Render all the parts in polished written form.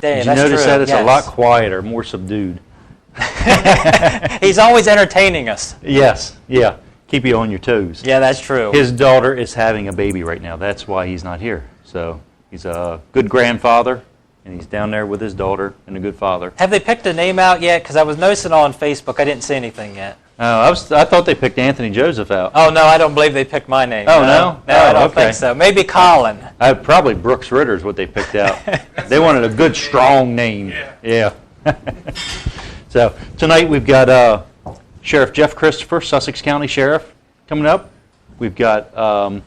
Did you notice that it's a lot quieter, more subdued? He's always entertaining us. Yes, yeah. Keep you on your toes. Yeah, that's true. His daughter is having a baby right now. That's why he's not here. So he's a good grandfather, and he's down there with his daughter and a good father. Have they picked a name out yet? Because I was noticing on Facebook, I didn't see anything yet. I thought they picked Anthony Joseph out. Oh, no, I don't believe they picked my name. Oh, no? No, I don't think so. Maybe Colin. Probably Brooks Ritter is what they picked out. They wanted a good, strong name. Yeah. So tonight we've got Sheriff Jeff Christopher, Sussex County Sheriff, coming up. We've with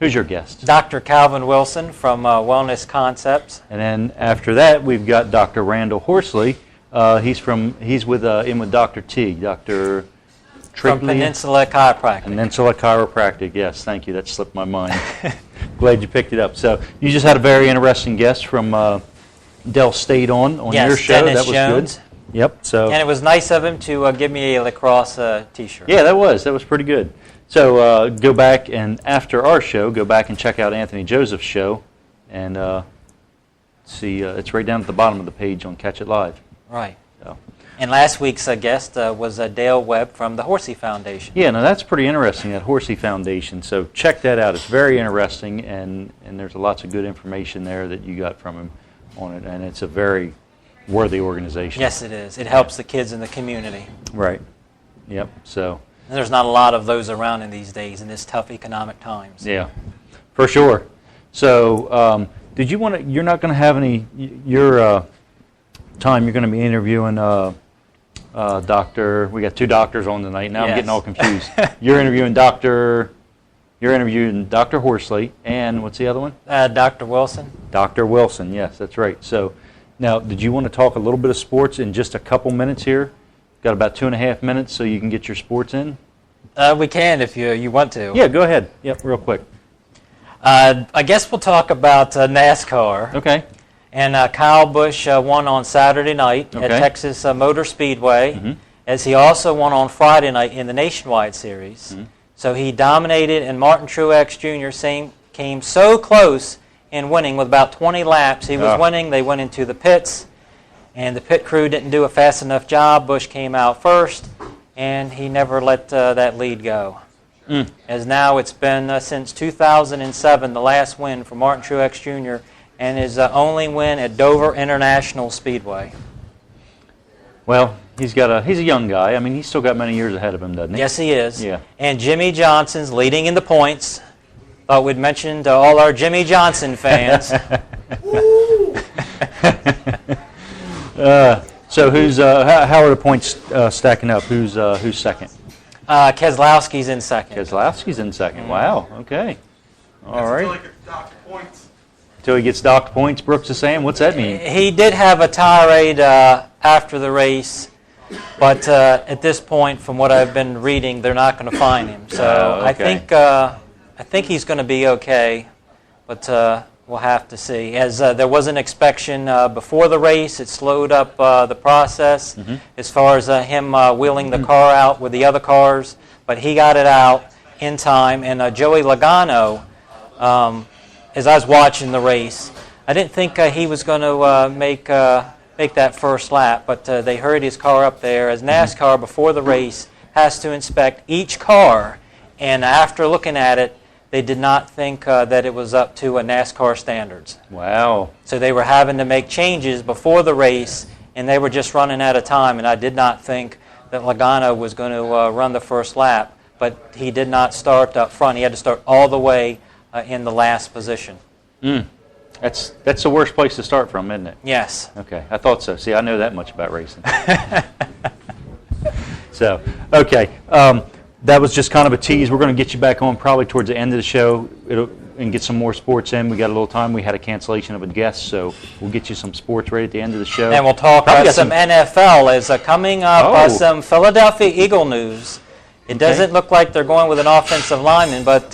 who's your guest? Dr. Calvin Wilson from Wellness Concepts. And then after that, we've got Dr. Randall Horsley. He's with Dr. T. Dr. From Peninsula Chiropractic. Peninsula Chiropractic, yes, thank you. That slipped my mind. Glad you picked it up. So you just had a very interesting guest from Del State on your show. Dennis that was Jones. Good. Yep. So. And it was nice of him to give me a lacrosse T-shirt. Yeah, that was pretty good. So go back and after our show, go back and check out Anthony Joseph's show, and see it's right down at the bottom of the page on Catch It Live. Right. So. And last week's guest was Dale Webb from the Horsey Foundation. Yeah, no, that's pretty interesting, that Horsey Foundation. So check that out. It's very interesting, and there's lots of good information there that you got from him on it, and it's a very worthy organization. Yes, it is. It helps the kids in the community. Right. Yep. So. And there's not a lot of those around in these days in this tough economic times. Yeah, for sure. So did you want to, you're not going to have any, your time, you're going to be interviewing we got two doctors on tonight. Now yes. I'm getting all confused. You're interviewing Dr. Horsley, and what's the other one? Dr. Wilson. Dr. Wilson, yes, that's right. So now, did you want to talk a little bit of sports in just a couple minutes here? Got about 2.5 minutes so you can get your sports in? We can if you want to. Yeah, go ahead. Yep, real quick. I guess we'll talk about NASCAR. Okay. And Kyle Busch won on Saturday night at Texas Motor Speedway, as he also won on Friday night in the Nationwide Series. So he dominated, and Martin Truex Jr. came so close in winning with about 20 laps. He was winning. They went into the pits, and the pit crew didn't do a fast enough job. Busch came out first, and he never let that lead go. As now it's been since 2007, the last win for Martin Truex Jr., and his only win at Dover International Speedway. Well, he's a young guy. I mean, he's still got many years ahead of him, doesn't he? Yes, he is. Yeah. And Jimmy Johnson's leading in the points. Thought we'd mention to all our Jimmy Johnson fans. So who's how are the points stacking up? Who's second? Keselowski's in second. Keselowski's in second. Wow. Okay. All right. Until he gets docked points. Until he gets docked points, Brooks is saying. What's that mean? He did have a tirade after the race, but at this point, from what I've been reading, they're not going to fine him. So I think he's going to be okay, but we'll have to see. As there was an inspection before the race, it slowed up the process as far as him wheeling the car out with the other cars, but he got it out in time. And Joey Logano, as I was watching the race, I didn't think he was going to make that first lap, but they hurried his car up there, as NASCAR before the race has to inspect each car, and after looking at it, they did not think that it was up to NASCAR standards. Wow. So they were having to make changes before the race, and they were just running out of time, and I did not think that Logano was going to run the first lap, but he did not start up front. He had to start all the way in the last position. That's the worst place to start from, isn't it? Yes. Okay, I thought so. See, I know that much about racing. So, okay. That was just kind of a tease. We're going to get you back on probably towards the end of the show and get some more sports in. We got a little time. We had a cancellation of a guest, so we'll get you some sports right at the end of the show. And we'll talk some NFL. Is coming up some Philadelphia Eagle news. It doesn't look like they're going with an offensive lineman, but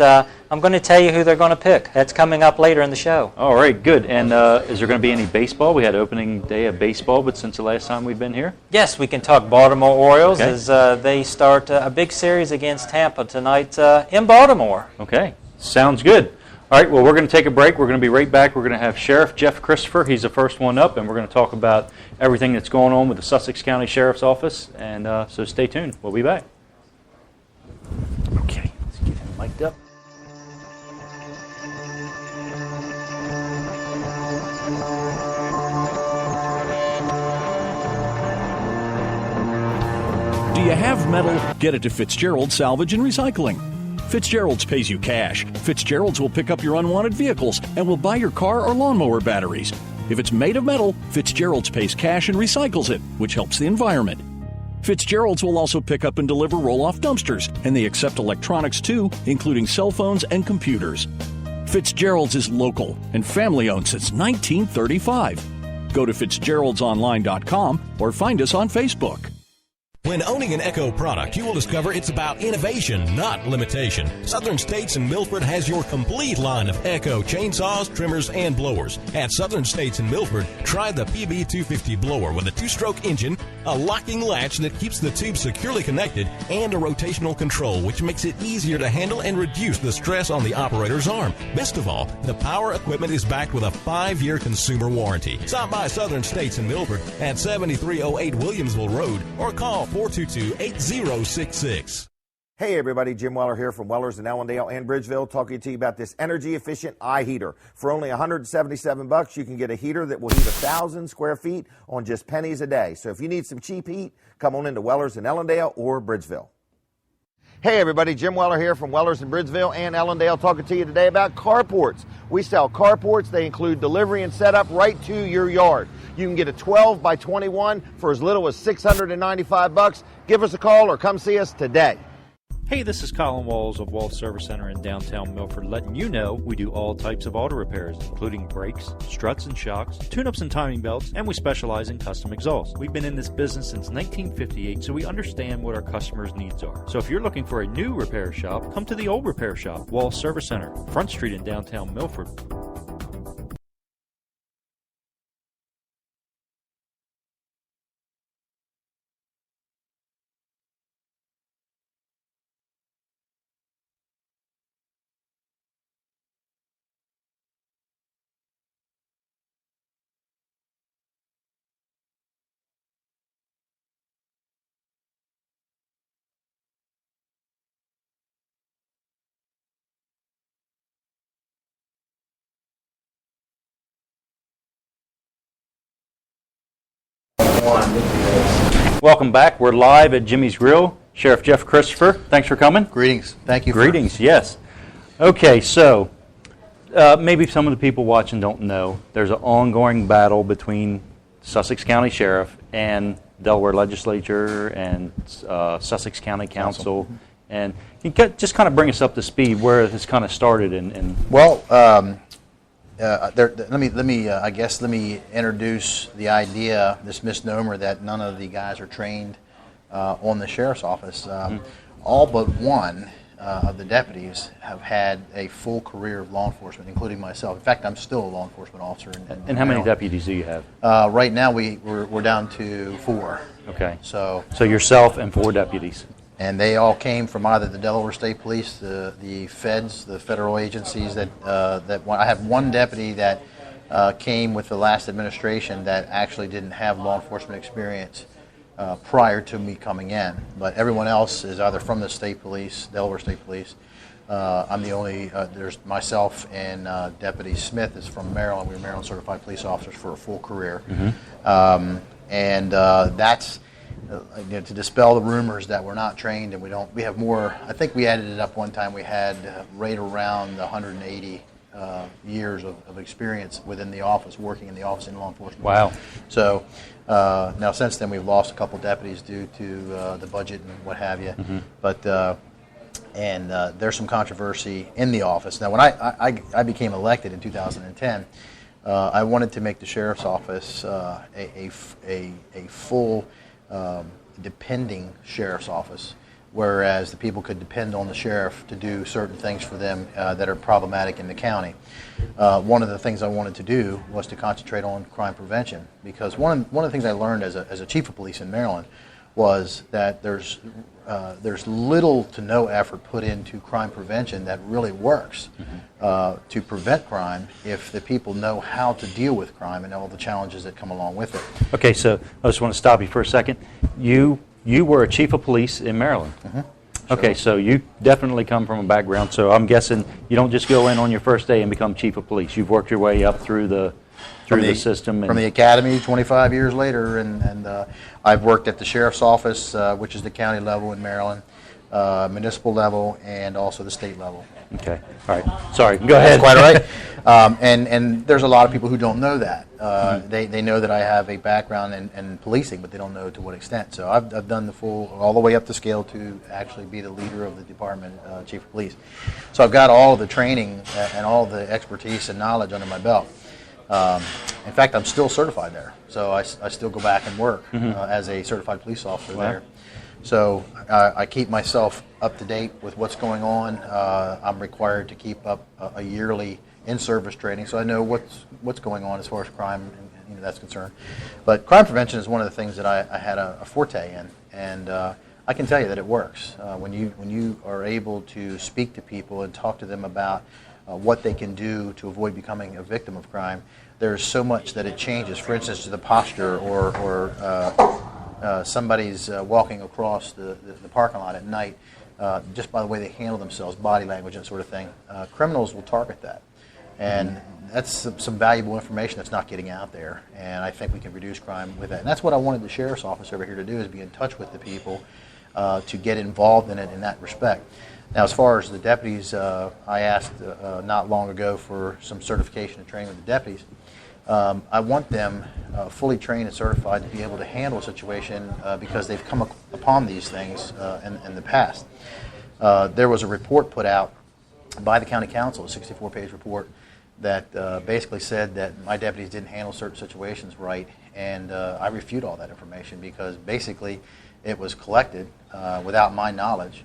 I'm going to tell you who they're going to pick. That's coming up later in the show. All right, good. And is there going to be any baseball? We had opening day of baseball, but since the last time we've been here? Yes, we can talk Baltimore Orioles as they start a big series against Tampa tonight in Baltimore. Okay, sounds good. All right, well, we're going to take a break. We're going to be right back. We're going to have Sheriff Jeff Christopher. He's the first one up, and we're going to talk about everything that's going on with the Sussex County Sheriff's Office. And so stay tuned. We'll be back. Okay, let's get him mic'd up. Do you have metal? Get it to Fitzgerald Salvage and Recycling. Fitzgerald's pays you cash. Fitzgerald's will pick up your unwanted vehicles and will buy your car or lawnmower batteries. If it's made of metal, Fitzgerald's pays cash and recycles it, which helps the environment. Fitzgerald's will also pick up and deliver roll-off dumpsters, and they accept electronics too, including cell phones and computers. Fitzgerald's is local and family-owned since 1935. Go to fitzgeraldsonline.com or find us on Facebook. When owning an Echo product, you will discover it's about innovation, not limitation. Southern States in Milford has your complete line of Echo chainsaws, trimmers, and blowers. At Southern States in Milford, try the PB250 blower with a 2-stroke engine, a locking latch that keeps the tube securely connected, and a rotational control, which makes it easier to handle and reduce the stress on the operator's arm. Best of all, the power equipment is backed with a 5-year consumer warranty. Stop by Southern States in Milford at 7308 Williamsville Road or call 422-8066. Hey everybody, Jim Weller here from Weller's in Ellendale and Bridgeville, talking to you about this energy efficient eye heater. For only $177, you can get a heater that will heat 1,000 square feet on just pennies a day. So if you need some cheap heat, come on into Weller's in Ellendale or Bridgeville. Hey everybody, Jim Weller here from Weller's in Bridgeville and Ellendale, talking to you today about carports. We sell carports. They include delivery and setup right to your yard. You can get a 12 by 21 for as little as $695. Give us a call or come see us today. Hey, this is Colin Walls of Walls Service Center in downtown Milford, letting you know we do all types of auto repairs, including brakes, struts and shocks, tune-ups and timing belts, and we specialize in custom exhausts. We've been in this business since 1958, so we understand what our customers' needs are. So if you're looking for a new repair shop, come to the old repair shop, Walls Service Center, Front Street in downtown Milford. Welcome back. We're live at Jimmy's Grill. Sheriff Jeff Christopher, thanks for coming. Greetings. Thank you. Greetings, yes. Okay, so maybe some of the people watching don't know, there's an ongoing battle between Sussex County Sheriff and Delaware Legislature and Sussex County Council. And you just kind of bring us up to speed where this kind of started. Well, let me introduce the idea, this misnomer that none of the guys are trained on the sheriff's office. All but one of the deputies have had a full career of law enforcement, including myself. In fact, I'm still a law enforcement officer. And how many deputies do you have? Right now, we're down to 4. Okay. So yourself and 4 deputies. And they all came from either the Delaware State Police, the feds, the federal agencies. I have one deputy that came with the last administration that actually didn't have law enforcement experience prior to me coming in. But everyone else is either from the state police, Delaware State Police. I'm the only, there's myself and Deputy Smith is from Maryland. We were Maryland certified police officers for a full career. That's to dispel the rumors that we're not trained and we have more. I think we added it up one time. We had right around 180 years of experience within the office, working in the office in law enforcement. Wow. So now since then we've lost a couple deputies due to the budget and what have you. But there's some controversy in the office. Now when I became elected in 2010, I wanted to make the sheriff's office a full depending sheriff's office, whereas the people could depend on the sheriff to do certain things for them that are problematic in the county. One of the things I wanted to do was to concentrate on crime prevention, because one of the things I learned as a chief of police in Maryland was that there's little to no effort put into crime prevention that really works to prevent crime if the people know how to deal with crime and all the challenges that come along with it. Okay, so I just want to stop you for a second. You were a chief of police in Maryland. Okay, so you definitely come from a background, so I'm guessing you don't just go in on your first day and become chief of police. You've worked your way up through the system. From the academy 25 years later, and I've worked at the sheriff's office, which is the county level in Maryland, municipal level, and also the state level. Okay, all right. Sorry, go ahead. That's quite all right. And there's a lot of people who don't know that. They know that I have a background in policing, but they don't know to what extent. So I've done the full, all the way up the scale to actually be the leader of the department, chief of police. So I've got all of the training and all of the expertise and knowledge under my belt. In fact, I'm still certified there, so I still go back and work as a certified police officer there. So I keep myself up to date with what's going on. I'm required to keep up a yearly in-service training, so I know what's going on as far as crime and that's concerned. But crime prevention is one of the things that I had a forte in, and I can tell you that it works. When you are able to speak to people and talk to them about what they can do to avoid becoming a victim of crime, there's so much that it changes. For instance, the posture or somebody's walking across the parking lot at night, just by the way they handle themselves, body language, that sort of thing. Criminals will target that. And that's some valuable information that's not getting out there. And I think we can reduce crime with that. And that's what I wanted the sheriff's office over here to do, is be in touch with the people to get involved in it in that respect. Now, as far as the deputies, I asked not long ago for some certification and training with the deputies. I want them fully trained and certified to be able to handle a situation because they've come upon these things in the past. There was a report put out by the county council, a 64-page report, that basically said that my deputies didn't handle certain situations right, and I refute all that information because basically it was collected without my knowledge.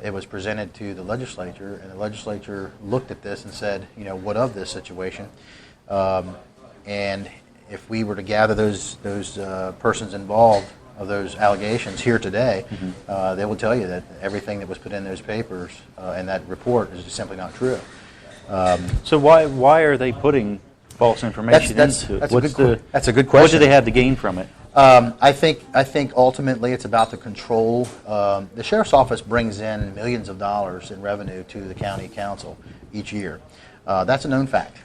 It was presented to the legislature, and the legislature looked at this and said, what of this situation? And if we were to gather those persons involved of those allegations here today, they will tell you that everything that was put in those papers and that report is just simply not true. So why are they putting false information into it? That's a good question. What do they have to gain from it? I think ultimately it's about the control. The sheriff's office brings in millions of dollars in revenue to the county council each year. That's a known fact.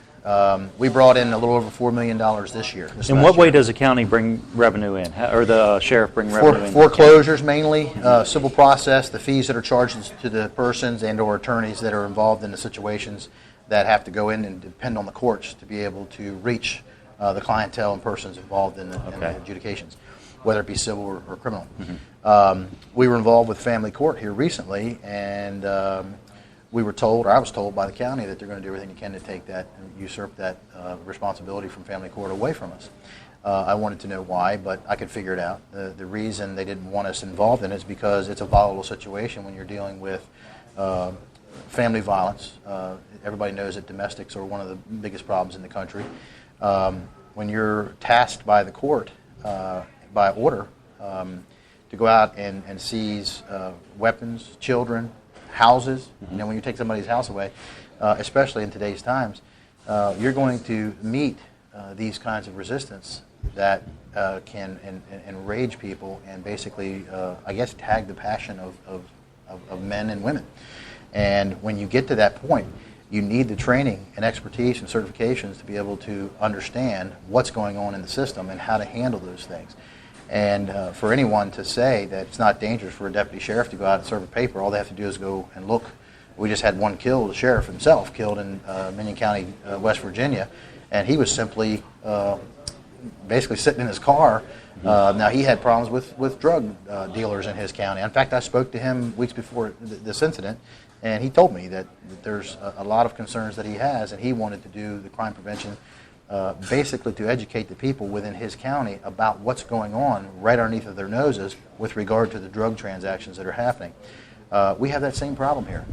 We brought in a little over $4 million this year. In what way does the county bring revenue in, or the sheriff bring revenue in? Foreclosures mainly, civil process, the fees that are charged to the persons and or attorneys that are involved in the situations that have to go in and depend on the courts to be able to reach the clientele and persons involved in the adjudications, whether it be civil or criminal. We were involved with family court here recently, and we were told, or I was told by the county, that they're going to do everything they can to take that and usurp that responsibility from family court away from us. I wanted to know why, but I could figure it out. The reason they didn't want us involved in it is because it's a volatile situation when you're dealing with family violence. Everybody knows that domestics are one of the biggest problems in the country. When you're tasked by the court, by order, to go out and seize weapons, children, houses, when you take somebody's house away, especially in today's times, you're going to meet these kinds of resistance that can enrage people and basically, I guess, tag the passion of men and women. And when you get to that point, you need the training and expertise and certifications to be able to understand what's going on in the system and how to handle those things. And for anyone to say that it's not dangerous for a deputy sheriff to go out and serve a paper, all they have to do is go and look. We just had one killed, the sheriff himself, killed in Minion County, West Virginia, and he was simply basically sitting in his car. Now, he had problems with drug dealers in his county. In fact, I spoke to him weeks before this incident, and he told me that there's a lot of concerns that he has, and he wanted to do the crime prevention basically to educate the people within his county about what's going on right underneath of their noses with regard to the drug transactions that are happening. We have that same problem here.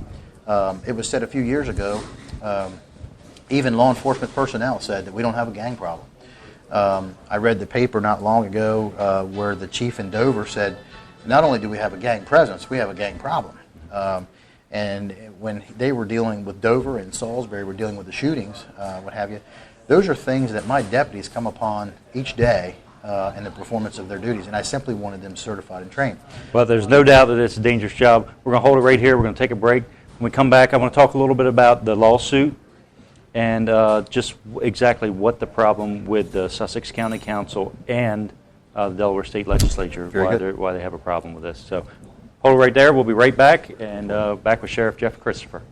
It was said a few years ago, even law enforcement personnel said that we don't have a gang problem. I read the paper not long ago where the chief in Dover said, not only do we have a gang presence, we have a gang problem. And when they were dealing with Dover and Salisbury, were dealing with the shootings, what have you, those are things that my deputies come upon each day in the performance of their duties, and I simply wanted them certified and trained. Well, there's no doubt that it's a dangerous job. We're going to hold it right here. We're going to take a break. When we come back, I want to talk a little bit about the lawsuit and just exactly what the problem with the Sussex County Council and the Delaware State Legislature, why they have a problem with this. So hold it right there. We'll be right back, and back with Sheriff Jeff Christopher.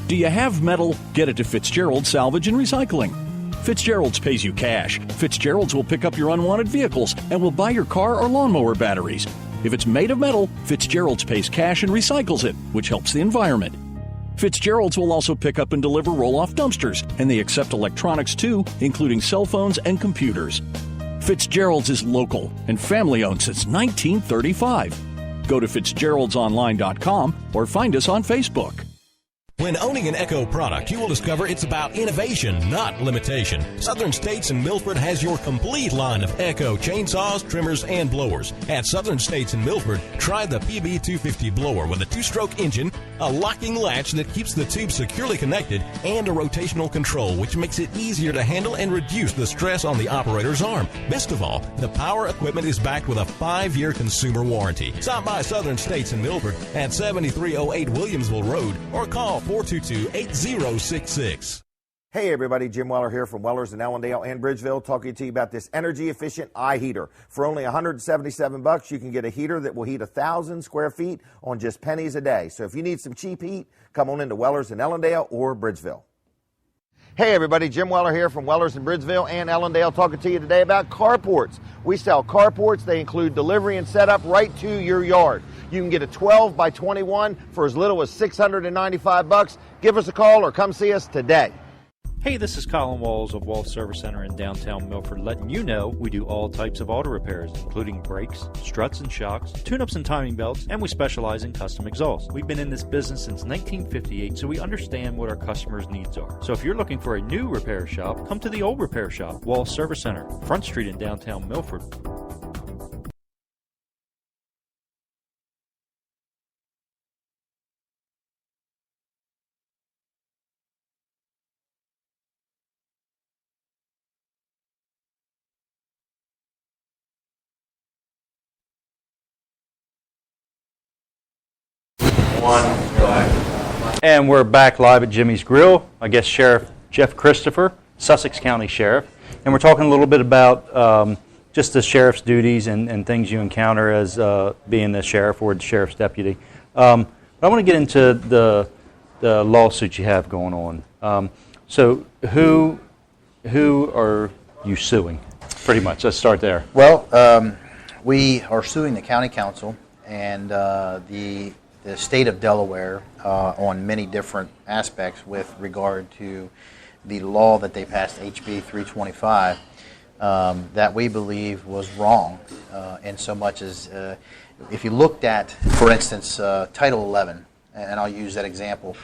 Do you have metal? Get it to Fitzgerald's Salvage and Recycling. Fitzgerald's pays you cash. Fitzgerald's will pick up your unwanted vehicles and will buy your car or lawnmower batteries. If it's made of metal, Fitzgerald's pays cash and recycles it, which helps the environment. Fitzgerald's will also pick up and deliver roll-off dumpsters, and they accept electronics too, including cell phones and computers. Fitzgerald's is local and family-owned since 1935. Go to fitzgeraldsonline.com or find us on Facebook. When owning an Echo product, you will discover it's about innovation, not limitation. Southern States in Milford has your complete line of Echo chainsaws, trimmers, and blowers. At Southern States in Milford, try the PB250 blower with a 2-stroke engine, a locking latch that keeps the tube securely connected, and a rotational control which makes it easier to handle and reduce the stress on the operator's arm. Best of all, the power equipment is backed with a 5-year consumer warranty. Stop by Southern States in Milford at 7308 Williamsville Road or call 422-8066. Hey everybody, Jim Weller here from Wellers in Allendale and Bridgeville, talking to you about this energy efficient eye heater. For only $177, you can get a heater that will heat 1,000 square feet on just pennies a day. So if you need some cheap heat, come on into Wellers in Allendale or Bridgeville. Hey everybody, Jim Weller here from Wellers in Bridgeville and Allendale, talking to you today about carports. We sell carports. They include delivery and setup right to your yard. You can get a 12 by 21 for as little as $695. Give us a call or come see us today. Hey, this is Colin Walls of Walls Service Center in downtown Milford, letting you know we do all types of auto repairs, including brakes, struts and shocks, tune-ups and timing belts, and we specialize in custom exhausts. We've been in this business since 1958, so we understand what our customers' needs are. So if you're looking for a new repair shop, come to the old repair shop, Walls Service Center, Front Street in downtown Milford. And we're back live at Jimmy's Grill. I guess Sheriff Jeff Christopher, Sussex County Sheriff. And we're talking a little bit about just the sheriff's duties and things you encounter as being the sheriff or the sheriff's deputy. But I want to get into the lawsuit you have going on. So who are you suing, pretty much? Let's start there. Well, we are suing the county council and the state of Delaware on many different aspects with regard to the law that they passed, HB 325, that we believe was wrong in so much as if you looked at, for instance, Title 11, and I'll use that example,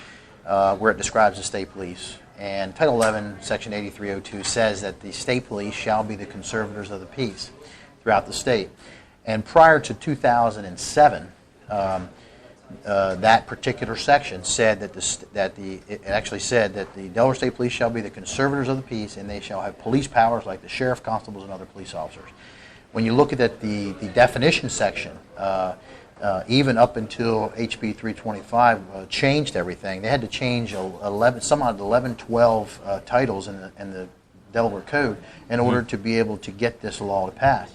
where it describes the state police. And Title 11, Section 8302 says that the state police shall be the conservators of the peace throughout the state. And prior to 2007, that particular section said it actually said that the Delaware State Police shall be the conservators of the peace, and they shall have police powers like the sheriff, constables, and other police officers. When you look at the definition section, even up until HB 325 changed everything. They had to change 11, 12 titles in the Delaware Code in order to be able to get this law to pass.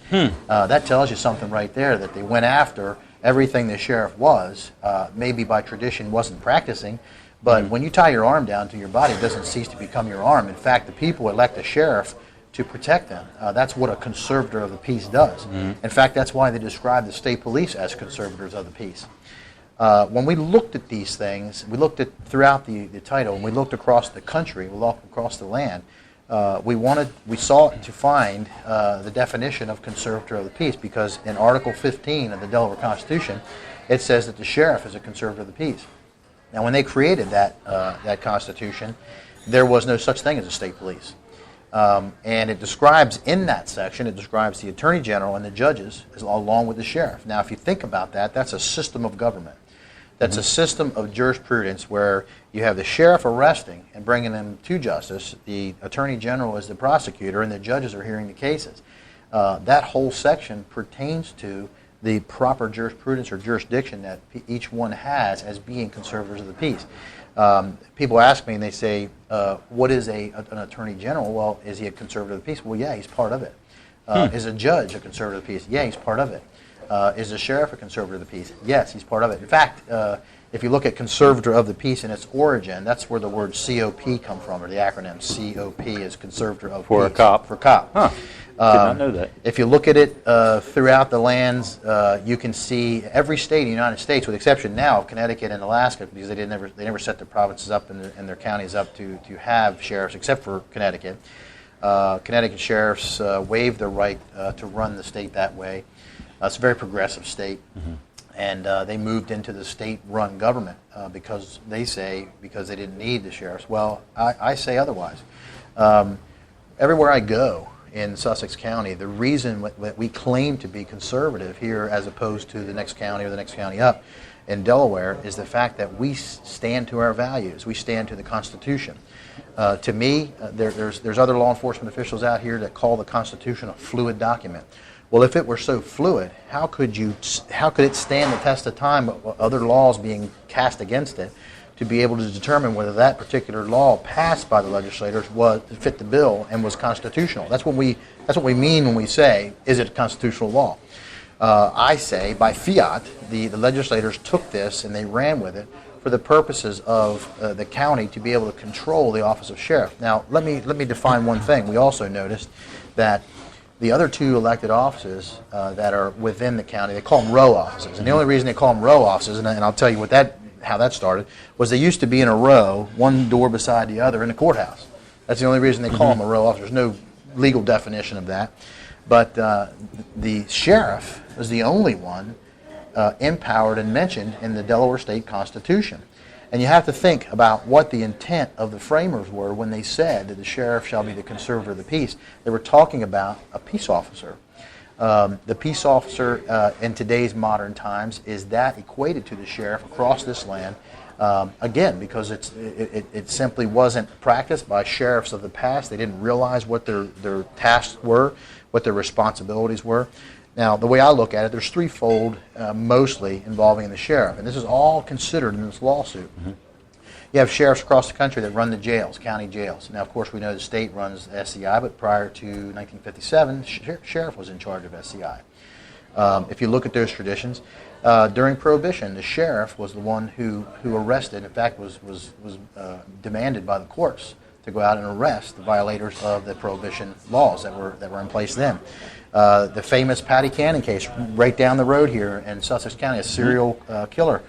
That tells you something right there, that they went after everything the sheriff was, maybe by tradition wasn't practicing, but when you tie your arm down to your body, it doesn't cease to become your arm. In fact, the people elect a sheriff to protect them. That's what a conservator of the peace does. In fact, that's why they describe the state police as conservators of the peace. When we looked at these things, we looked at throughout the title, and we looked across the country, we looked across the land. We sought to find the definition of conservator of the peace, because in Article 15 of the Delaware Constitution, it says that the sheriff is a conservator of the peace. Now, when they created that Constitution, there was no such thing as a state police. And it describes, in that section, it describes the Attorney General and the judges along with the sheriff. Now, if you think about that, that's a system of government. That's a system of jurisprudence where you have the sheriff arresting and bringing them to justice, the Attorney General is the prosecutor, and the judges are hearing the cases. That whole section pertains to the proper jurisprudence or jurisdiction that each one has as being conservators of the peace. People ask me and they say, what is an Attorney General? Well, is he a conservator of the peace? Well, yeah, he's part of it. Is a judge a conservator of the peace? Yeah, he's part of it. Is the sheriff a conservator of the peace? Yes, he's part of it. In fact, if you look at conservator of the peace in its origin, that's where the word COP come from, or the acronym COP is conservator of For peace. a cop. For cop. Huh. Did not know that. If you look at it throughout the lands, you can see every state in the United States, with the exception now of Connecticut and Alaska, because they never set their provinces up and their counties up to have sheriffs, except for Connecticut. Connecticut sheriffs waived their right to run the state that way. It's a very progressive state, and they moved into the state-run government because they didn't need the sheriffs. Well, I say otherwise. Everywhere I go in Sussex County, the reason that we claim to be conservative here as opposed to the next county or the next county up in Delaware is the fact that we stand to our values. We stand to the Constitution. To me, there's other law enforcement officials out here that call the Constitution a fluid document. Well, if it were so fluid, how could it stand the test of time of other laws being cast against it to be able to determine whether that particular law passed by the legislators fit the bill and was constitutional? That's what we mean when we say, is it a constitutional law? I say, by fiat, the legislators took this and they ran with it for the purposes of the county to be able to control the office of sheriff. Now, let me define one thing. We also noticed that the other two elected offices that are within the county, they call them row offices. And the only reason they call them row offices, and I'll tell you how that started, was they used to be in a row, one door beside the other in the courthouse. That's the only reason they call them a row officer. There's no legal definition of that. But the sheriff was the only one empowered and mentioned in the Delaware State Constitution. And you have to think about what the intent of the framers were when they said that the sheriff shall be the conservator of the peace. They were talking about a peace officer. The peace officer in today's modern times, is that equated to the sheriff across this land? Again, because it simply wasn't practiced by sheriffs of the past. They didn't realize what their tasks were, what their responsibilities were. Now, the way I look at it, there's threefold mostly involving the sheriff, and this is all considered in this lawsuit. You have sheriffs across the country that run the jails, county jails. Now, of course, we know the state runs SCI, but prior to 1957, sheriff was in charge of SCI. If you look at those traditions, during Prohibition, the sheriff was the one who arrested, in fact, was demanded by the courts to go out and arrest the violators of the Prohibition laws that were in place then. The famous Patty Cannon case, right down the road here in Sussex County, a serial killer.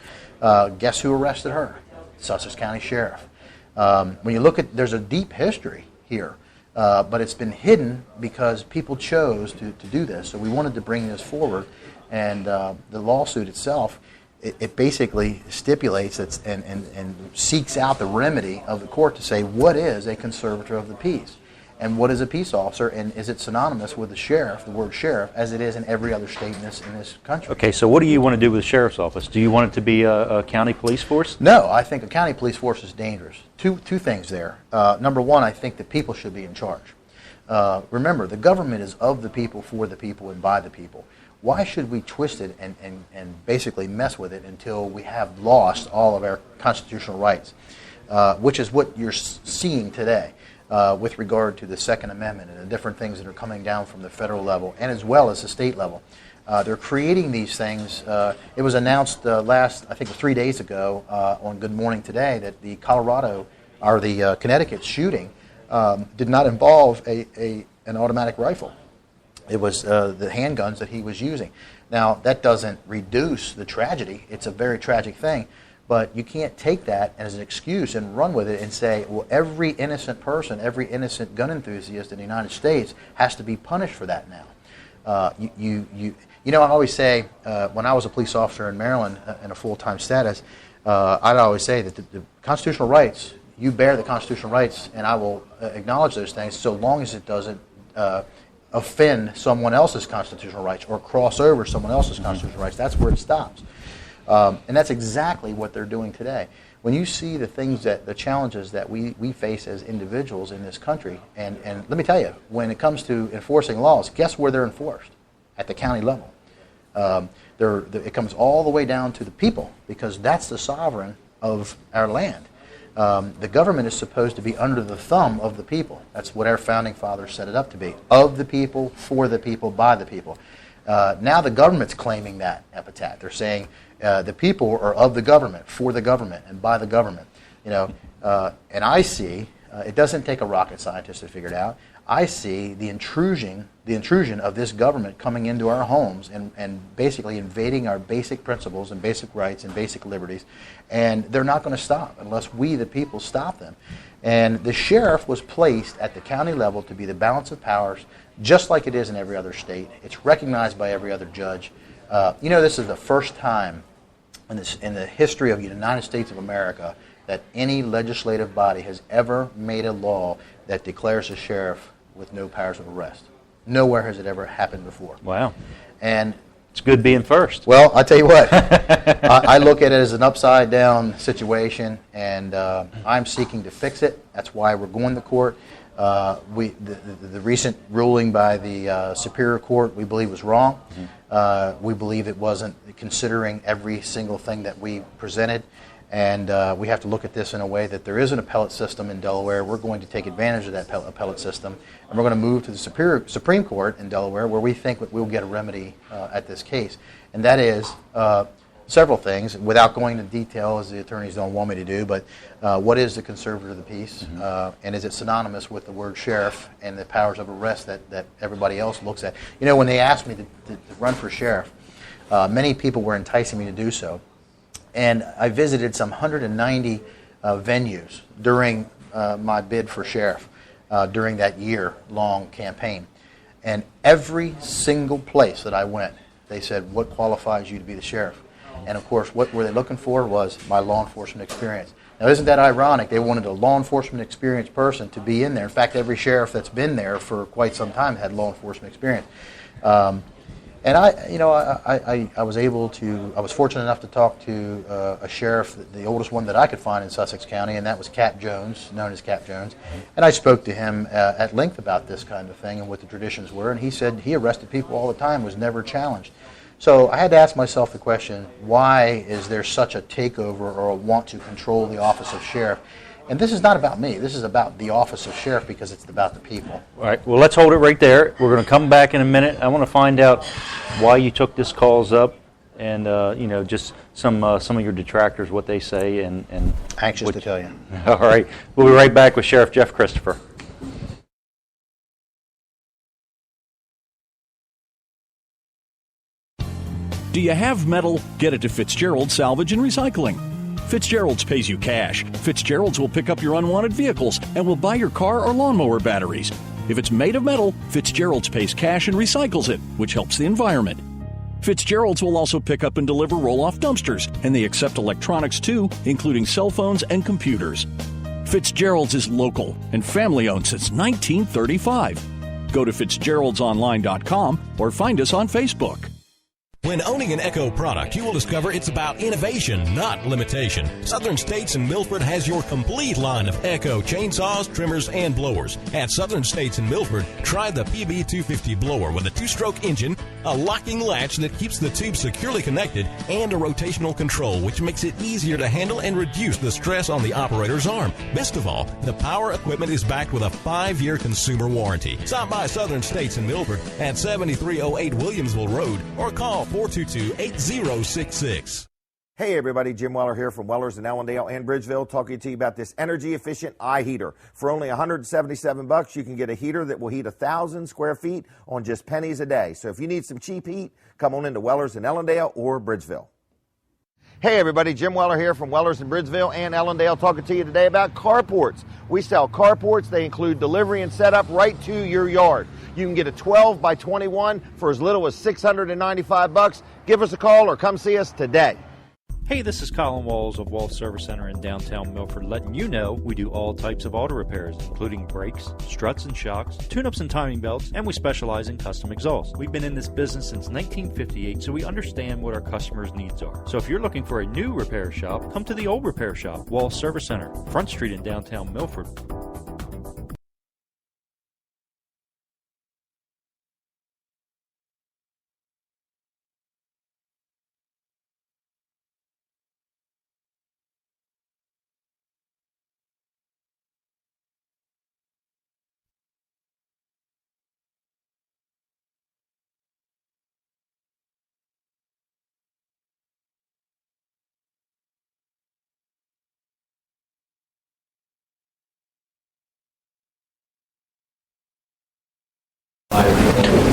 Guess who arrested her? Sussex County Sheriff. When you look at, there's a deep history here, but it's been hidden because people chose to do this. So we wanted to bring this forward, and the lawsuit itself, it basically stipulates and seeks out the remedy of the court to say, what is a conservator of the peace? And what is a peace officer, and is it synonymous with the sheriff, the word sheriff, as it is in every other state in this country? Okay, so what do you want to do with the sheriff's office? Do you want it to be a county police force? No, I think a county police force is dangerous. Two things there. Number one, I think that people should be in charge. Remember, the government is of the people, for the people, and by the people. Why should we twist it and basically mess with it until we have lost all of our constitutional rights, which is what you're seeing today. With regard to the Second Amendment and the different things that are coming down from the federal level and as well as the state level. They're creating these things. It was announced I think 3 days ago on Good Morning Today that the Connecticut shooting did not involve an automatic rifle. It was the handguns that he was using. Now, that doesn't reduce the tragedy. It's a very tragic thing. But you can't take that as an excuse and run with it and say, well, every innocent person, every innocent gun enthusiast in the United States has to be punished for that now. You know, I always say, when I was a police officer in Maryland in a full-time status, I'd always say that the constitutional rights, you bear the constitutional rights, and I will acknowledge those things so long as it doesn't offend someone else's constitutional rights or cross over someone else's constitutional rights. That's where it stops. And that's exactly what they're doing today. When you see the things the challenges that we face as individuals in this country, and let me tell you, when it comes to enforcing laws, guess where they're enforced? At the county level. It comes all the way down to the people, because that's the sovereign of our land. The government is supposed to be under the thumb of the people. That's what our founding fathers set it up to be. Of the people, for the people, by the people. Now the government's claiming that epithet. They're saying the people are of the government, for the government, and by the government. You know, and I see, it doesn't take a rocket scientist to figure it out, I see the intrusion of this government coming into our homes and basically invading our basic principles and basic rights and basic liberties, and they're not going to stop unless we, the people, stop them. And the sheriff was placed at the county level to be the balance of powers, just like it is in every other state. It's recognized by every other judge. You know, this is the first time in the history of the United States of America that any legislative body has ever made a law that declares a sheriff with no powers of arrest. Nowhere has it ever happened before. Wow. And it's good being first. Well, I'll tell you what, I look at it as an upside-down situation, and I'm seeking to fix it. That's why we're going to court. The recent ruling by the Superior Court, we believe, was wrong. We believe it wasn't considering every single thing that we presented. And we have to look at this in a way that there is an appellate system in Delaware. We're going to take advantage of that appellate system. And we're going to move to the Supreme Court in Delaware, where we think we'll get a remedy at this case. And that is several things, without going into detail, as the attorneys don't want me to do. But what is the conservator of the peace? And is it synonymous with the word sheriff and the powers of arrest that everybody else looks at? You know, when they asked me to run for sheriff, many people were enticing me to do so. And I visited some 190 venues during my bid for sheriff during that year-long campaign. And every single place that I went, they said, what qualifies you to be the sheriff? And, of course, what were they looking for was my law enforcement experience. Now, isn't that ironic? They wanted a law enforcement experienced person to be in there. In fact, every sheriff that's been there for quite some time had law enforcement experience. And I was fortunate enough to talk to a sheriff, the oldest one that I could find in Sussex County, and that was Cap Jones, known as Cap Jones. And I spoke to him at length about this kind of thing and what the traditions were, and he said he arrested people all the time, was never challenged. So I had to ask myself the question, why is there such a takeover or a want to control the office of sheriff? And this is not about me. This is about the office of sheriff, because it's about the people. All right. Well, let's hold it right there. We're going to come back in a minute. I want to find out why you took this calls up, and just some of your detractors, what they say, and anxious to tell you. All right. We'll be right back with Sheriff Jeff Christopher. Do you have metal? Get it to Fitzgerald Salvage and Recycling. Fitzgerald's pays you cash. Fitzgerald's will pick up your unwanted vehicles and will buy your car or lawnmower batteries. If it's made of metal, Fitzgerald's pays cash and recycles it, which helps the environment. Fitzgerald's will also pick up and deliver roll-off dumpsters, and they accept electronics too, including cell phones and computers. Fitzgerald's is local and family-owned since 1935. Go to fitzgeraldsonline.com or find us on Facebook. When owning an Echo product, you will discover it's about innovation, not limitation. Southern States in Milford has your complete line of Echo chainsaws, trimmers, and blowers. At Southern States in Milford, try the PB250 blower with a 2-stroke engine, a locking latch that keeps the tube securely connected, and a rotational control which makes it easier to handle and reduce the stress on the operator's arm. Best of all, the power equipment is backed with a 5-year consumer warranty. Stop by Southern States in Milford at 7308 Williamsville Road or call 422-8066. Hey everybody, Jim Weller here from Wellers in Ellendale and Bridgeville, talking to you about this energy efficient eye heater. For only $177, you can get a heater that will heat 1,000 square feet on just pennies a day. So if you need some cheap heat, come on into Wellers in Ellendale or Bridgeville. Hey everybody, Jim Weller here from Wellers in Bridgeville and Ellendale, talking to you today about carports. We sell carports. They include delivery and setup right to your yard. You can get a 12 by 21 for as little as $695. Give us a call or come see us today. Hey, this is Colin Walls of Walls Service Center in downtown Milford, letting you know we do all types of auto repairs, including brakes, struts and shocks, tune-ups and timing belts, and we specialize in custom exhausts. We've been in this business since 1958, so we understand what our customers' needs are. So if you're looking for a new repair shop, come to the old repair shop, Walls Service Center, Front Street in downtown Milford.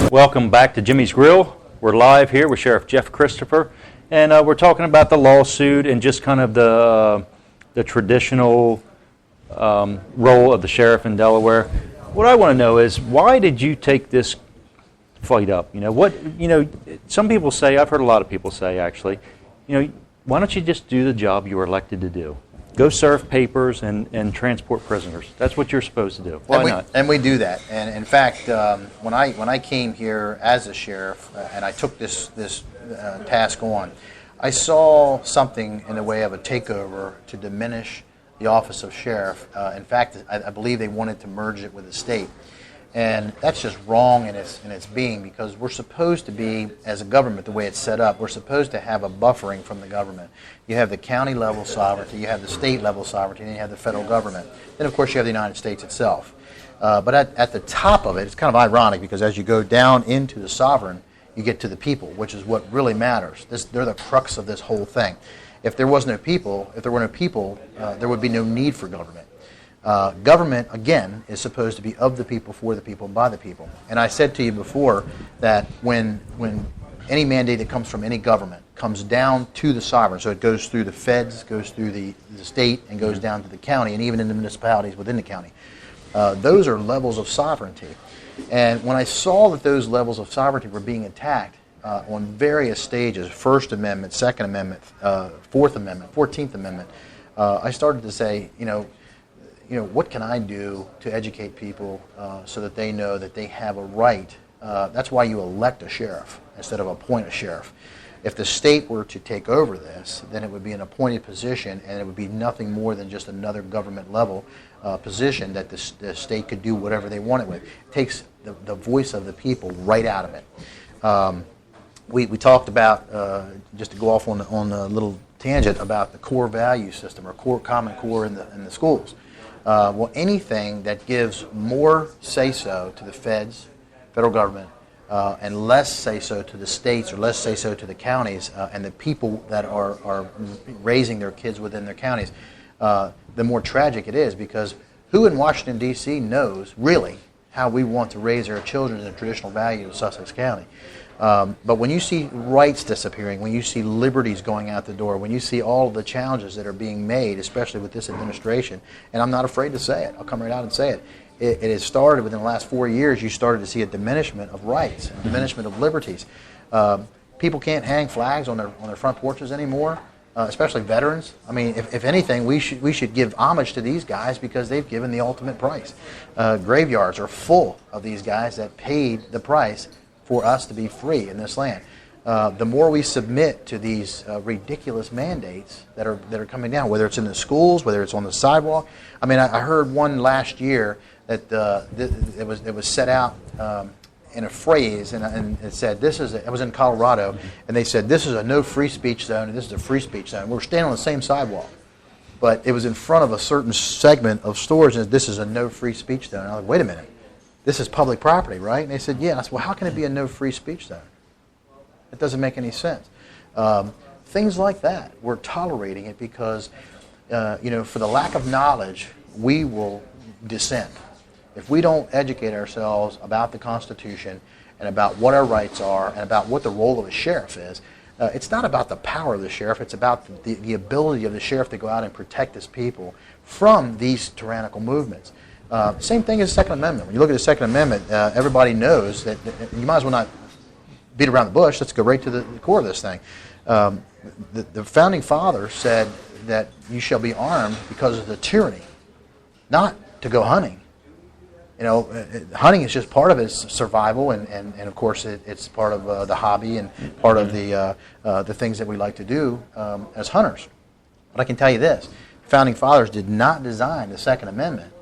Welcome back to Jimmy's Grill. We're live here with Sheriff Jeff Christopher, and we're talking about the lawsuit and just kind of the traditional role of the sheriff in Delaware. What I want to know is, why did you take this fight up? Some people say, I've heard a lot of people say actually, why don't you just do the job you were elected to do? Go serve papers and transport prisoners. That's what you're supposed to do. Why not? And we do that. And in fact, when I came here as a sheriff and I took this task on, I saw something in the way of a takeover to diminish the office of sheriff. In fact, I believe they wanted to merge it with the state. And that's just wrong in its being, because we're supposed to be, as a government, the way it's set up, we're supposed to have a buffering from the government. You have the county level sovereignty, you have the state level sovereignty, and you have the federal government. Then, of course, you have the United States itself. But at the top of it, it's kind of ironic, because as you go down into the sovereign, you get to the people, which is what really matters. They're the crux of this whole thing. If there were no people, there would be no need for government. Government, again, is supposed to be of the people, for the people, and by the people. And I said to you before that when any mandate that comes from any government comes down to the sovereign, so it goes through the feds, goes through the state, and goes down to the county, and even in the municipalities within the county, those are levels of sovereignty. And when I saw that those levels of sovereignty were being attacked on various stages, First Amendment, Second Amendment, Fourth Amendment, 14th Amendment, I started to say, what can I do to educate people so that they know that they have a right? That's why you elect a sheriff instead of appoint a sheriff. If the state were to take over this, then it would be an appointed position, and it would be nothing more than just another government level position that the state could do whatever they wanted with. It takes the voice of the people right out of it. We talked about, just to go off on a little tangent, about the core value system, or common core in the schools. Well, anything that gives more say-so to the federal government, and less say-so to the states, or less say-so to the counties, and the people that are raising their kids within their counties, the more tragic it is, because who in Washington, D.C. knows really how we want to raise our children in the traditional values of Sussex County? But when you see rights disappearing, when you see liberties going out the door, when you see all of the challenges that are being made, especially with this administration, and I'm not afraid to say it, I'll come right out and say it, it has started within the last 4 years. You started to see a diminishment of rights, a diminishment of liberties. People can't hang flags on their front porches anymore, especially veterans. I mean, if anything, we should give homage to these guys, because they've given the ultimate price. Graveyards are full of these guys that paid the price for us to be free in this land. The more we submit to these ridiculous mandates that are coming down, whether it's in the schools, whether it's on the sidewalk. I mean, I heard one last year that it was set out in a phrase, and it said, it was in Colorado, and they said, this is a no free speech zone, and this is a free speech zone. We're standing on the same sidewalk, but it was in front of a certain segment of stores, and this is a no free speech zone. And I was like, wait a minute. This is public property, right? And they said, yeah. And I said, well, how can it be a no free speech zone? It doesn't make any sense. things like that. We're tolerating it because, for the lack of knowledge, we will dissent. If we don't educate ourselves about the Constitution and about what our rights are and about what the role of a sheriff is, it's not about the power of the sheriff. It's about the ability of the sheriff to go out and protect his people from these tyrannical movements. Same thing as the Second Amendment. When you look at the Second Amendment, everybody knows that you might as well not beat around the bush. Let's go right to the core of this thing. The Founding Fathers said that you shall be armed because of the tyranny, not to go hunting. Hunting is just part of its survival, and of course it's part of the hobby and part of the things that we like to do as hunters. But I can tell you this: Founding Fathers did not design the Second Amendment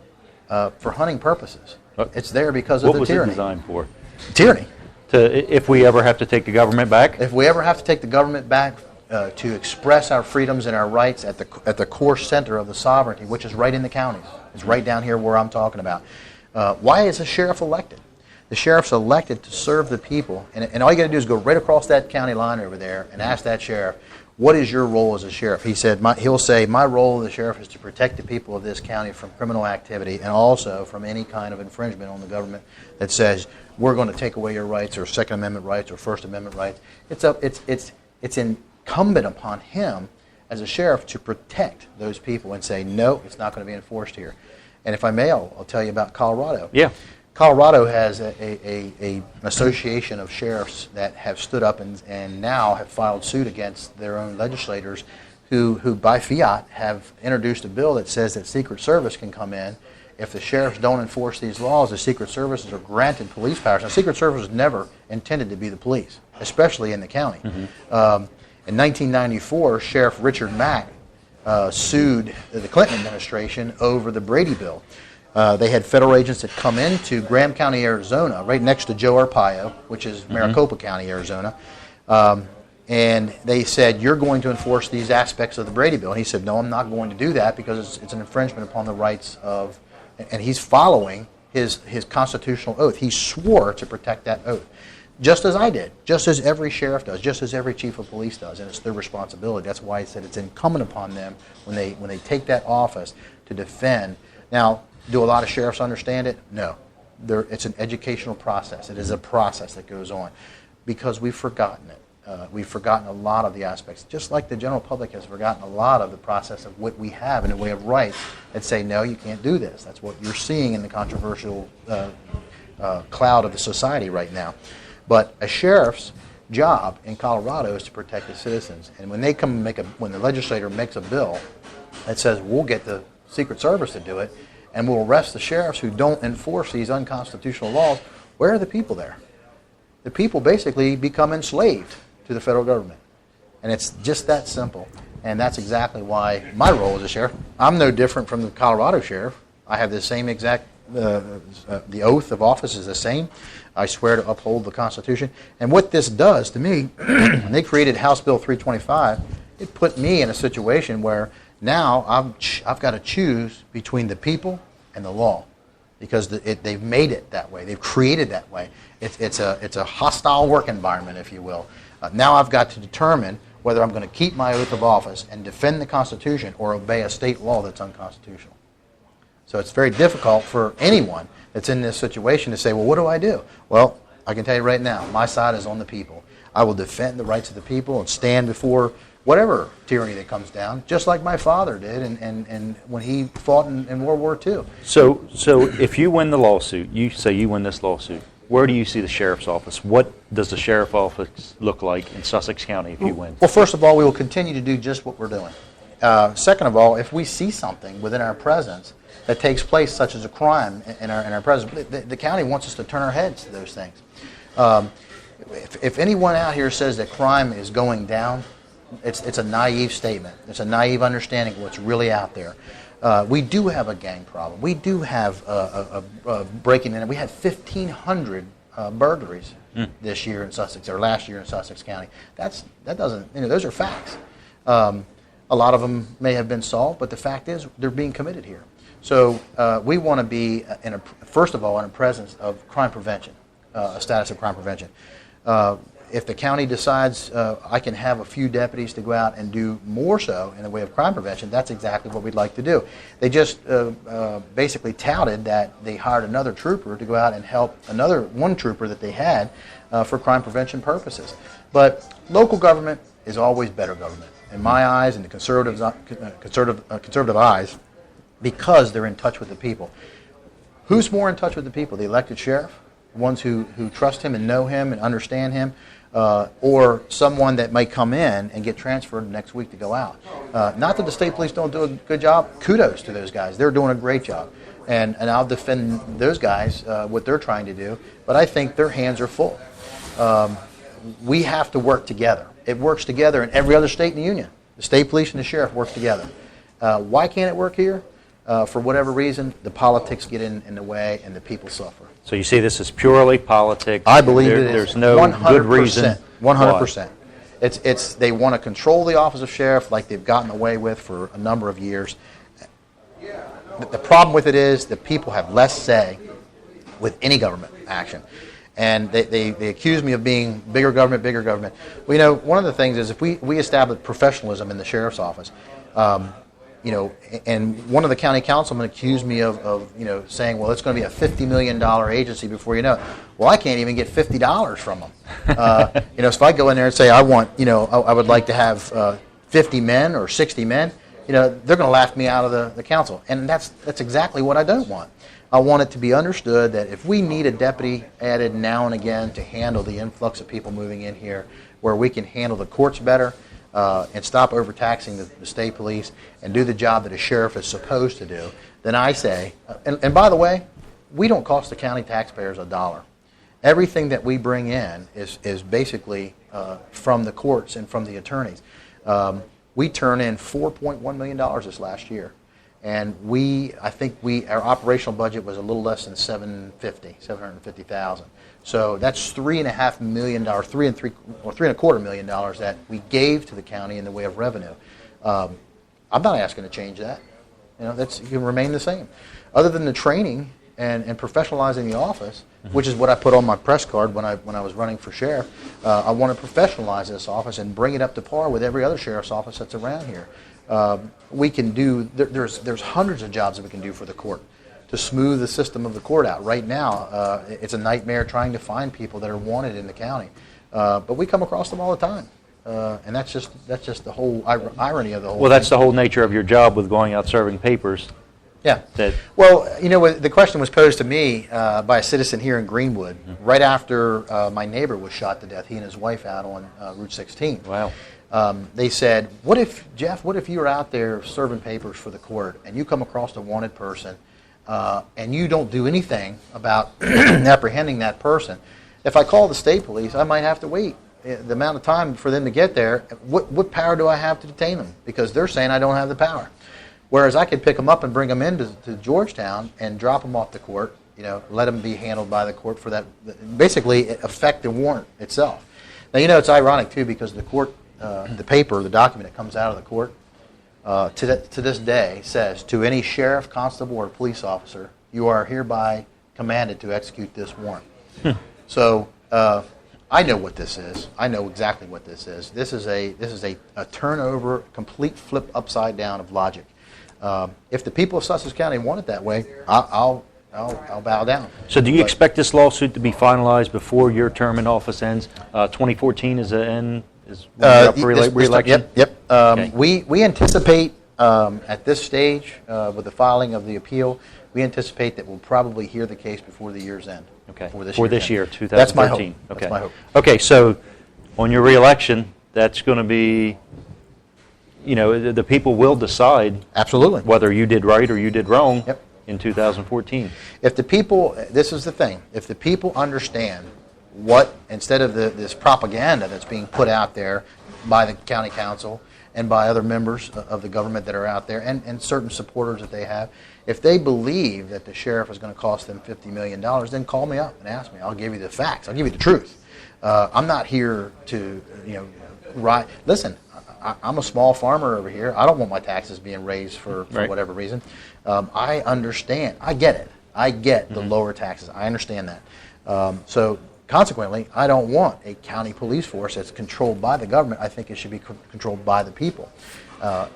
for hunting purposes. It's there because of the tyranny. What was it designed for? Tyranny. If we ever have to take the government back? If we ever have to take the government back to express our freedoms and our rights at the core center of the sovereignty, which is right in the counties. It's right down here where I'm talking about. Why is a sheriff elected? The sheriff's elected to serve the people, and all you got to do is go right across that county line over there and ask that sheriff, what is your role as a sheriff? He'll say, my role as a sheriff is to protect the people of this county from criminal activity and also from any kind of infringement on the government that says we're going to take away your rights or Second Amendment rights or First Amendment rights. It's incumbent upon him as a sheriff to protect those people and say, no, it's not going to be enforced here. And if I may, I'll tell you about Colorado. Yeah. Colorado has an association of sheriffs that have stood up and now have filed suit against their own legislators who by fiat have introduced a bill that says that Secret Service can come in. If the sheriffs don't enforce these laws, the Secret Services are granted police powers. Now, Secret Service was never intended to be the police, especially in the county. In 1994, Sheriff Richard Mack sued the Clinton administration over the Brady bill. They had federal agents that come into Graham County, Arizona, right next to Joe Arpaio, which is Maricopa County, Arizona, and they said, you're going to enforce these aspects of the Brady bill. And he said, no, I'm not going to do that because it's an infringement upon the rights of, and he's following his constitutional oath. He swore to protect that oath. Just as I did, just as every sheriff does, just as every chief of police does, and it's their responsibility. That's why I said it's incumbent upon them when they take that office to defend. Now, do a lot of sheriffs understand it? No. It's an educational process. It is a process that goes on because we've forgotten it. We've forgotten a lot of the aspects, just like the general public has forgotten a lot of the process of what we have in the way of rights that say, no, you can't do this. That's what you're seeing in the controversial cloud of the society right now. But a sheriff's job in Colorado is to protect the citizens. And when they come when the legislator makes a bill that says we'll get the Secret Service to do it and we'll arrest the sheriffs who don't enforce these unconstitutional laws, where are the people there? The people basically become enslaved to the federal government. And it's just that simple. And that's exactly why my role as a sheriff, I'm no different from the Colorado sheriff. I have the same exact, the oath of office is the same. I swear to uphold the Constitution. And what this does to me, when they created House Bill 325, it put me in a situation where now I've got to choose between the people and the law because they've made it that way. They've created that way. It's a hostile work environment, if you will. Now I've got to determine whether I'm going to keep my oath of office and defend the Constitution or obey a state law that's unconstitutional. So it's very difficult for anyone that's in this situation to say, well, what do I do? Well, I can tell you right now, my side is on the people. I will defend the rights of the people and stand before whatever tyranny that comes down, just like my father did and when he fought in World War II. So if you win the lawsuit, you say you win this lawsuit, where do you see the sheriff's office? What does the sheriff's office look like in Sussex County if you win? Well, first of all, we will continue to do just what we're doing. Second of all, if we see something within our presence that takes place, such as a crime in our presence, the county wants us to turn our heads to those things. If anyone out here says that crime is going down, it's a naive statement. It's a naive understanding of what's really out there. We do have a gang problem. We do have a breaking in. We had 1,500 burglaries this year in Sussex, or last year in Sussex County. That doesn't, those are facts. A lot of them may have been solved, but the fact is they're being committed here. So we want to be, first of all, in a presence of crime prevention, a status of crime prevention. if the county decides I can have a few deputies to go out and do more so in the way of crime prevention, that's exactly what we'd like to do. They just basically touted that they hired another trooper to go out and help one trooper that they had for crime prevention purposes. But local government is always better government in my eyes and the conservative eyes, because they're in touch with the people. Who's more in touch with the people? The elected sheriff, the ones who trust him and know him and understand him, or someone that might come in and get transferred next week to go out. Not that the state police don't do a good job. Kudos to those guys. They're doing a great job. And I'll defend those guys, what they're trying to do, but I think their hands are full. We have to work together. It works together in every other state in the union. The state police and the sheriff work together. Why can't it work here? For whatever reason, the politics get in the way and the people suffer. So you see this is purely politics? I believe it is. There's no 100%, good reason. 100%. It's they want to control the office of sheriff like they've gotten away with for a number of years. The problem with it is that people have less say with any government action. And they accuse me of being bigger government. Well, one of the things is if we establish professionalism in the sheriff's office, and one of the county councilmen accused me of saying, well, it's going to be a $50 million agency before you know it. Well, I can't even get $50 from them. So if I go in there and say I want, I would like to have 50 men or 60 men, they're going to laugh me out of the council. And that's exactly what I don't want. I want it to be understood that if we need a deputy added now and again to handle the influx of people moving in here, where we can handle the courts better and stop overtaxing the state police and do the job that a sheriff is supposed to do, then I say, and by the way, we don't cost the county taxpayers $1. Everything that we bring in is basically from the courts and from the attorneys. We turn in $4.1 million this last year. And I think our operational budget was a little less than $750,000. So that's $3.5 million, $3.25 million that we gave to the county in the way of revenue. I'm not asking to change that. It can remain the same. Other than the training and professionalizing the office, which is what I put on my press card when I was running for sheriff. I want to professionalize this office and bring it up to par with every other sheriff's office that's around here. We can do. There's hundreds of jobs that we can do for the court to smooth the system of the court out. Right now, it's a nightmare trying to find people that are wanted in the county, but we come across them all the time, and that's just the whole irony of the whole. Well, that's thing. the whole nature of your job with going out serving papers. Yeah. Well, the question was posed to me by a citizen here in Greenwood right after my neighbor was shot to death. He and his wife out on Route 16. Wow. They said, what if you were out there serving papers for the court and you come across a wanted person and you don't do anything about apprehending that person? If I call the state police, I might have to wait the amount of time for them to get there. What power do I have to detain them? Because they're saying I don't have the power. Whereas I could pick them up and bring them into Georgetown and drop them off the court, let them be handled by the court for that, basically affect the warrant itself. Now, it's ironic, too, because the court, the paper, the document that comes out of the court, to this day says, to any sheriff, constable, or police officer, you are hereby commanded to execute this warrant. So I know what this is. I know exactly what this is. This is a turnover, complete flip upside down of logic. If the people of Sussex County want it that way, I'll bow down. So do you expect this lawsuit to be finalized before your term in office ends? 2014 is the end? Is when you're up for re-election? Yep. Okay. We anticipate at this stage, with the filing of the appeal, we anticipate that we'll probably hear the case before the year's end. Okay. For this year, 2013. That's my hope. Okay. That's my hope. Okay, so on your re-election, that's going to be, the people will decide Absolutely. whether you did right or you did wrong Yep. in 2014. If the people, this is the thing, if the people understand instead of this propaganda that's being put out there by the county council and by other members of the government that are out there and certain supporters that they have, if they believe that the sheriff is going to cost them $50 million, then call me up and ask me. I'll give you the facts. I'll give you the truth. I'm not here to, listen, I'm a small farmer over here. I don't want my taxes being raised for whatever reason. I understand. I get it. I get the lower taxes. I understand that. So consequently, I don't want a county police force that's controlled by the government. I think it should be controlled by the people.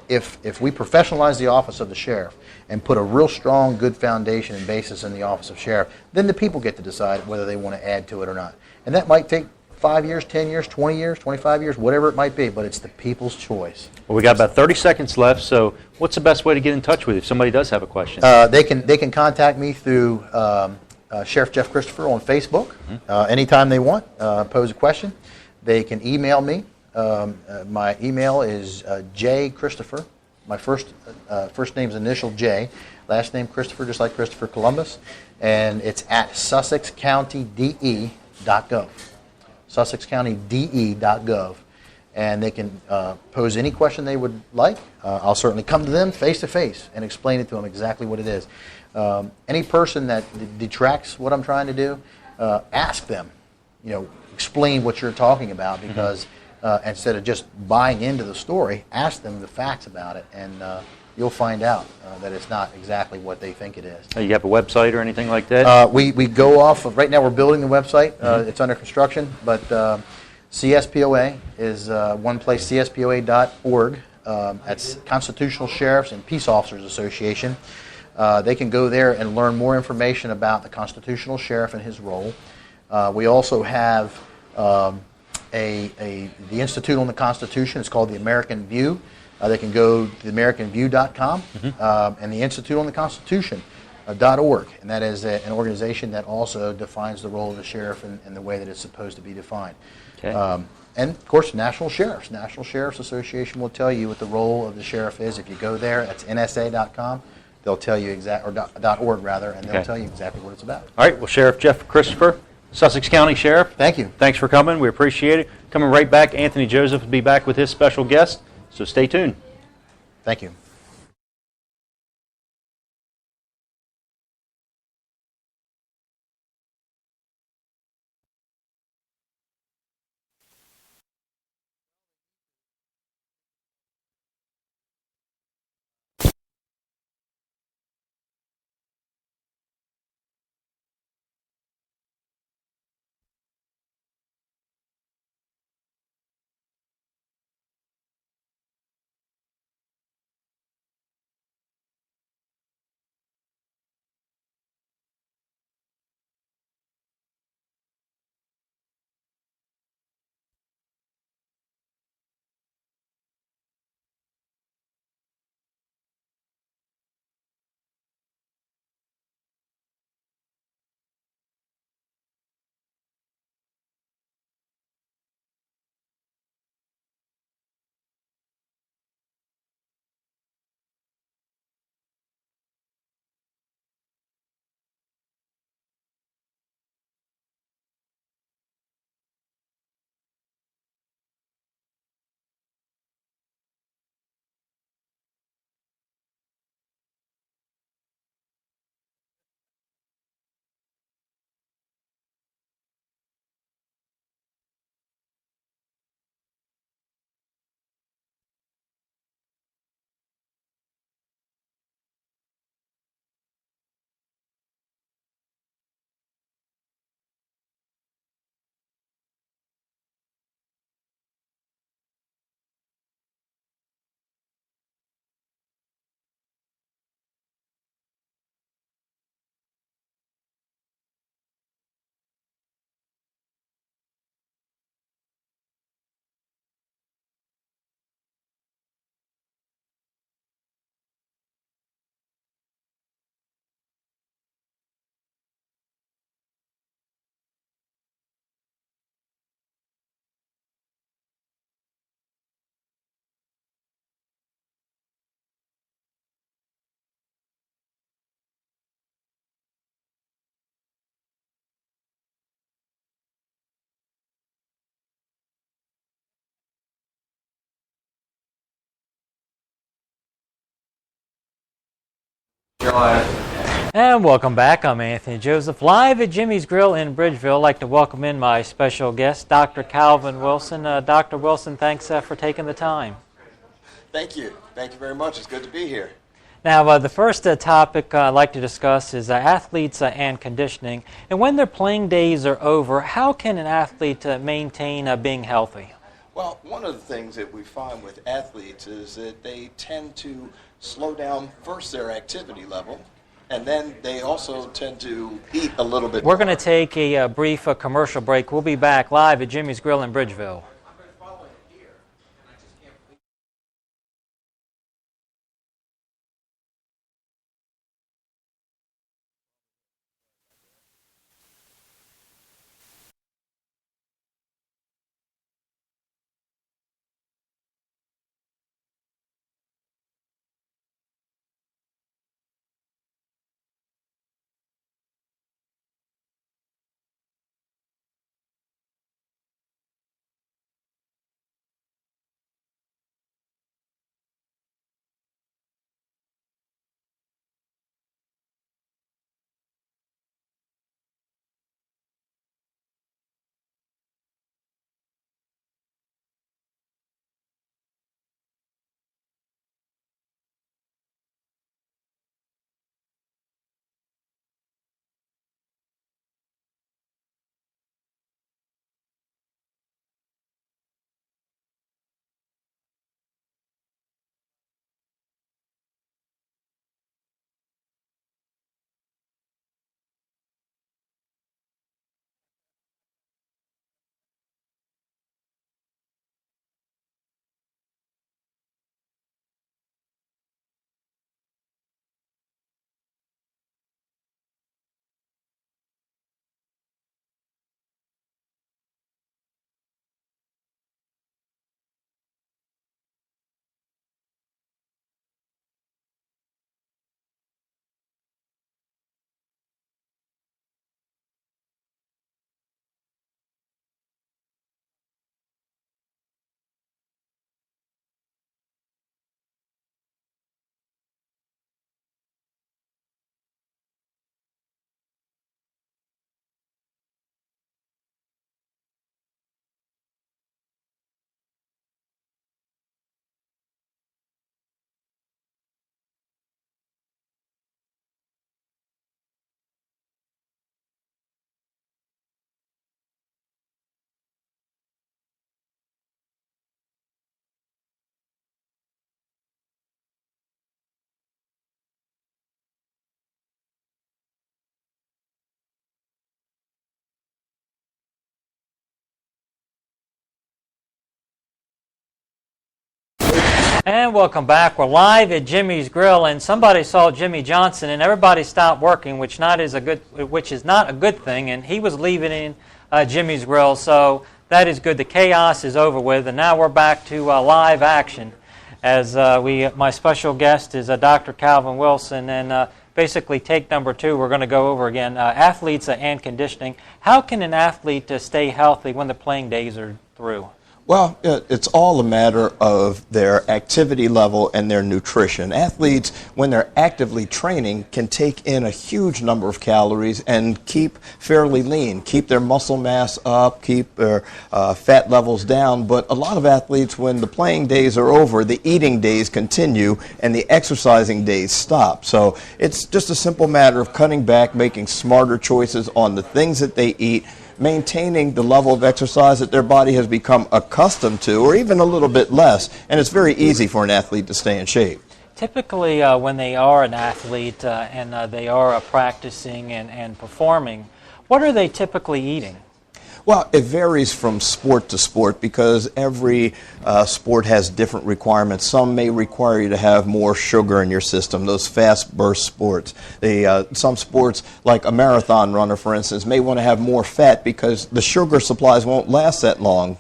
If we professionalize the office of the sheriff and put a real strong, good foundation and basis in the office of sheriff, then the people get to decide whether they want to add to it or not. And that might take 5 years, 10 years, 20 years, 25 years, whatever it might be, but it's the people's choice. Well, we got about 30 seconds left, so what's the best way to get in touch with you if somebody does have a question? They can contact me through Sheriff Jeff Christopher on Facebook anytime they want, pose a question. They can email me. My email is J. Christopher. My first name's initial J, last name Christopher, just like Christopher Columbus, and it's at SussexCountyDE.gov. SussexCountyDE.gov. And they can pose any question they would like. I'll certainly come to them face to face and explain it to them exactly what it is. Any person that detracts what I'm trying to do, ask them. Explain what you're talking about, because instead of just buying into the story, ask them the facts about it, and you'll find out that it's not exactly what they think it is. You have a website or anything like that? We go off of, right now we're building the website. It's under construction, but CSPOA is one place, CSPOA.org. That's Constitutional Sheriffs and Peace Officers Association. They can go there and learn more information about the constitutional sheriff and his role. We also have the Institute on the Constitution. It's called the American View. They can go to theamericanview.com and the Institute on the Constitution.org. And that is an organization that also defines the role of the sheriff in the way that it's supposed to be defined. Okay. And, of course, National Sheriffs. National Sheriffs Association will tell you what the role of the sheriff is. If you go there, that's NSA.com. They'll tell you .org rather, and they'll tell you exactly what it's about. All right. Well, Sheriff Jeff Christopher, Sussex County Sheriff. Thank you. Thanks for coming. We appreciate it. Coming right back, Anthony Joseph will be back with his special guest, so stay tuned. Thank you. And welcome back. I'm Anthony Joseph, live at Jimmy's Grill in Bridgeville. I'd like to welcome in my special guest, Dr. Calvin Wilson. Dr. Wilson, thanks for taking the time. Thank you. Thank you very much. It's good to be here. Now, the first topic I'd like to discuss is athletes and conditioning. And when their playing days are over, how can an athlete maintain being healthy? Well, one of the things that we find with athletes is that they tend to slow down first their activity level, and then they also tend to eat a little bit We're more. going to take a brief commercial break. We'll be back live at Jimmy's Grill in Bridgeville. And welcome back. We're live at Jimmy's Grill, and somebody saw Jimmy Johnson, and everybody stopped working, which is not a good thing. And he was leaving in Jimmy's Grill, so that is good. The chaos is over with, and now we're back to live action. As my special guest is Dr. Calvin Wilson, and basically take number 2. We're going to go over again athletes and conditioning. How can an athlete stay healthy when the playing days are through? Well, it's all a matter of their activity level and their nutrition. Athletes, when they're actively training, can take in a huge number of calories and keep fairly lean, keep their muscle mass up, keep their fat levels down. But a lot of athletes, when the playing days are over, the eating days continue and the exercising days stop. So it's just a simple matter of cutting back, making smarter choices on the things that they eat, maintaining the level of exercise that their body has become accustomed to, or even a little bit less. And it's very easy for an athlete to stay in shape. Typically, when they are an athlete and they are practicing and performing, what are they typically eating? Well, it varies from sport to sport because every sport has different requirements. Some may require you to have more sugar in your system, those fast burst sports. Some sports, like a marathon runner, for instance, may want to have more fat because the sugar supplies won't last that long.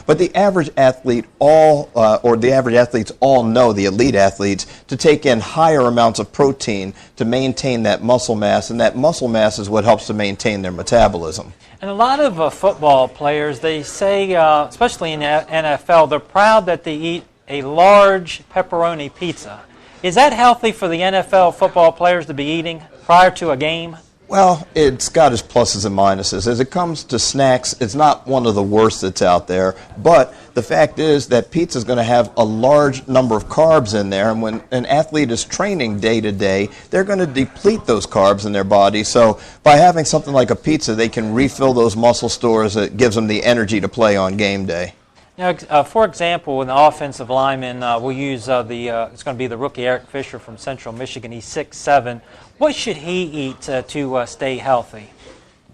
But the average athlete the average athletes all know, the elite athletes, to take in higher amounts of protein to maintain that muscle mass, and that muscle mass is what helps to maintain their metabolism. And a lot of football players, they say, especially in the NFL, they're proud that they eat a large pepperoni pizza. Is that healthy for the NFL football players to be eating prior to a game? Well, it's got its pluses and minuses. As it comes to snacks, it's not one of the worst that's out there, but the fact is that pizza is going to have a large number of carbs in there, and when an athlete is training day to day, they're going to deplete those carbs in their body. So by having something like a pizza, they can refill those muscle stores that gives them the energy to play on game day. Now, for example, an offensive lineman, we'll use it's going to be the rookie Eric Fisher from Central Michigan. He's 6'7". What should he eat to stay healthy?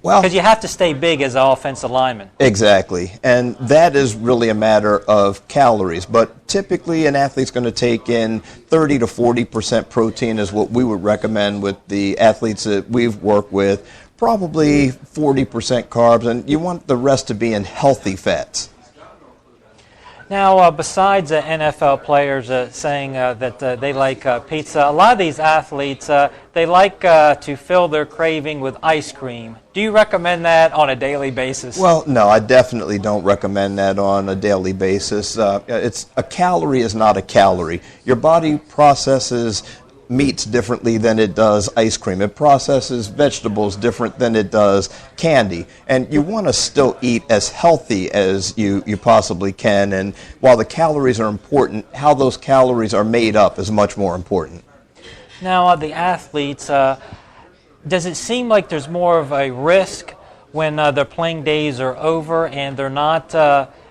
Well, because you have to stay big as an offensive lineman. Exactly, and that is really a matter of calories. But typically, an athlete's going to take in 30 to 40% protein is what we would recommend with the athletes that we've worked with. Probably 40% carbs, and you want the rest to be in healthy fats. Now, besides NFL players saying that they like pizza, a lot of these athletes, they like to fill their craving with ice cream. Do you recommend that on a daily basis? Well, no, I definitely don't recommend that on a daily basis. A calorie is not a calorie. Your body processes meats differently than it does ice cream. It processes vegetables different than it does candy. And you want to still eat as healthy as you possibly can. And while the calories are important, how those calories are made up is much more important. Now, the athletes, does it seem like there's more of a risk when their playing days are over and they're not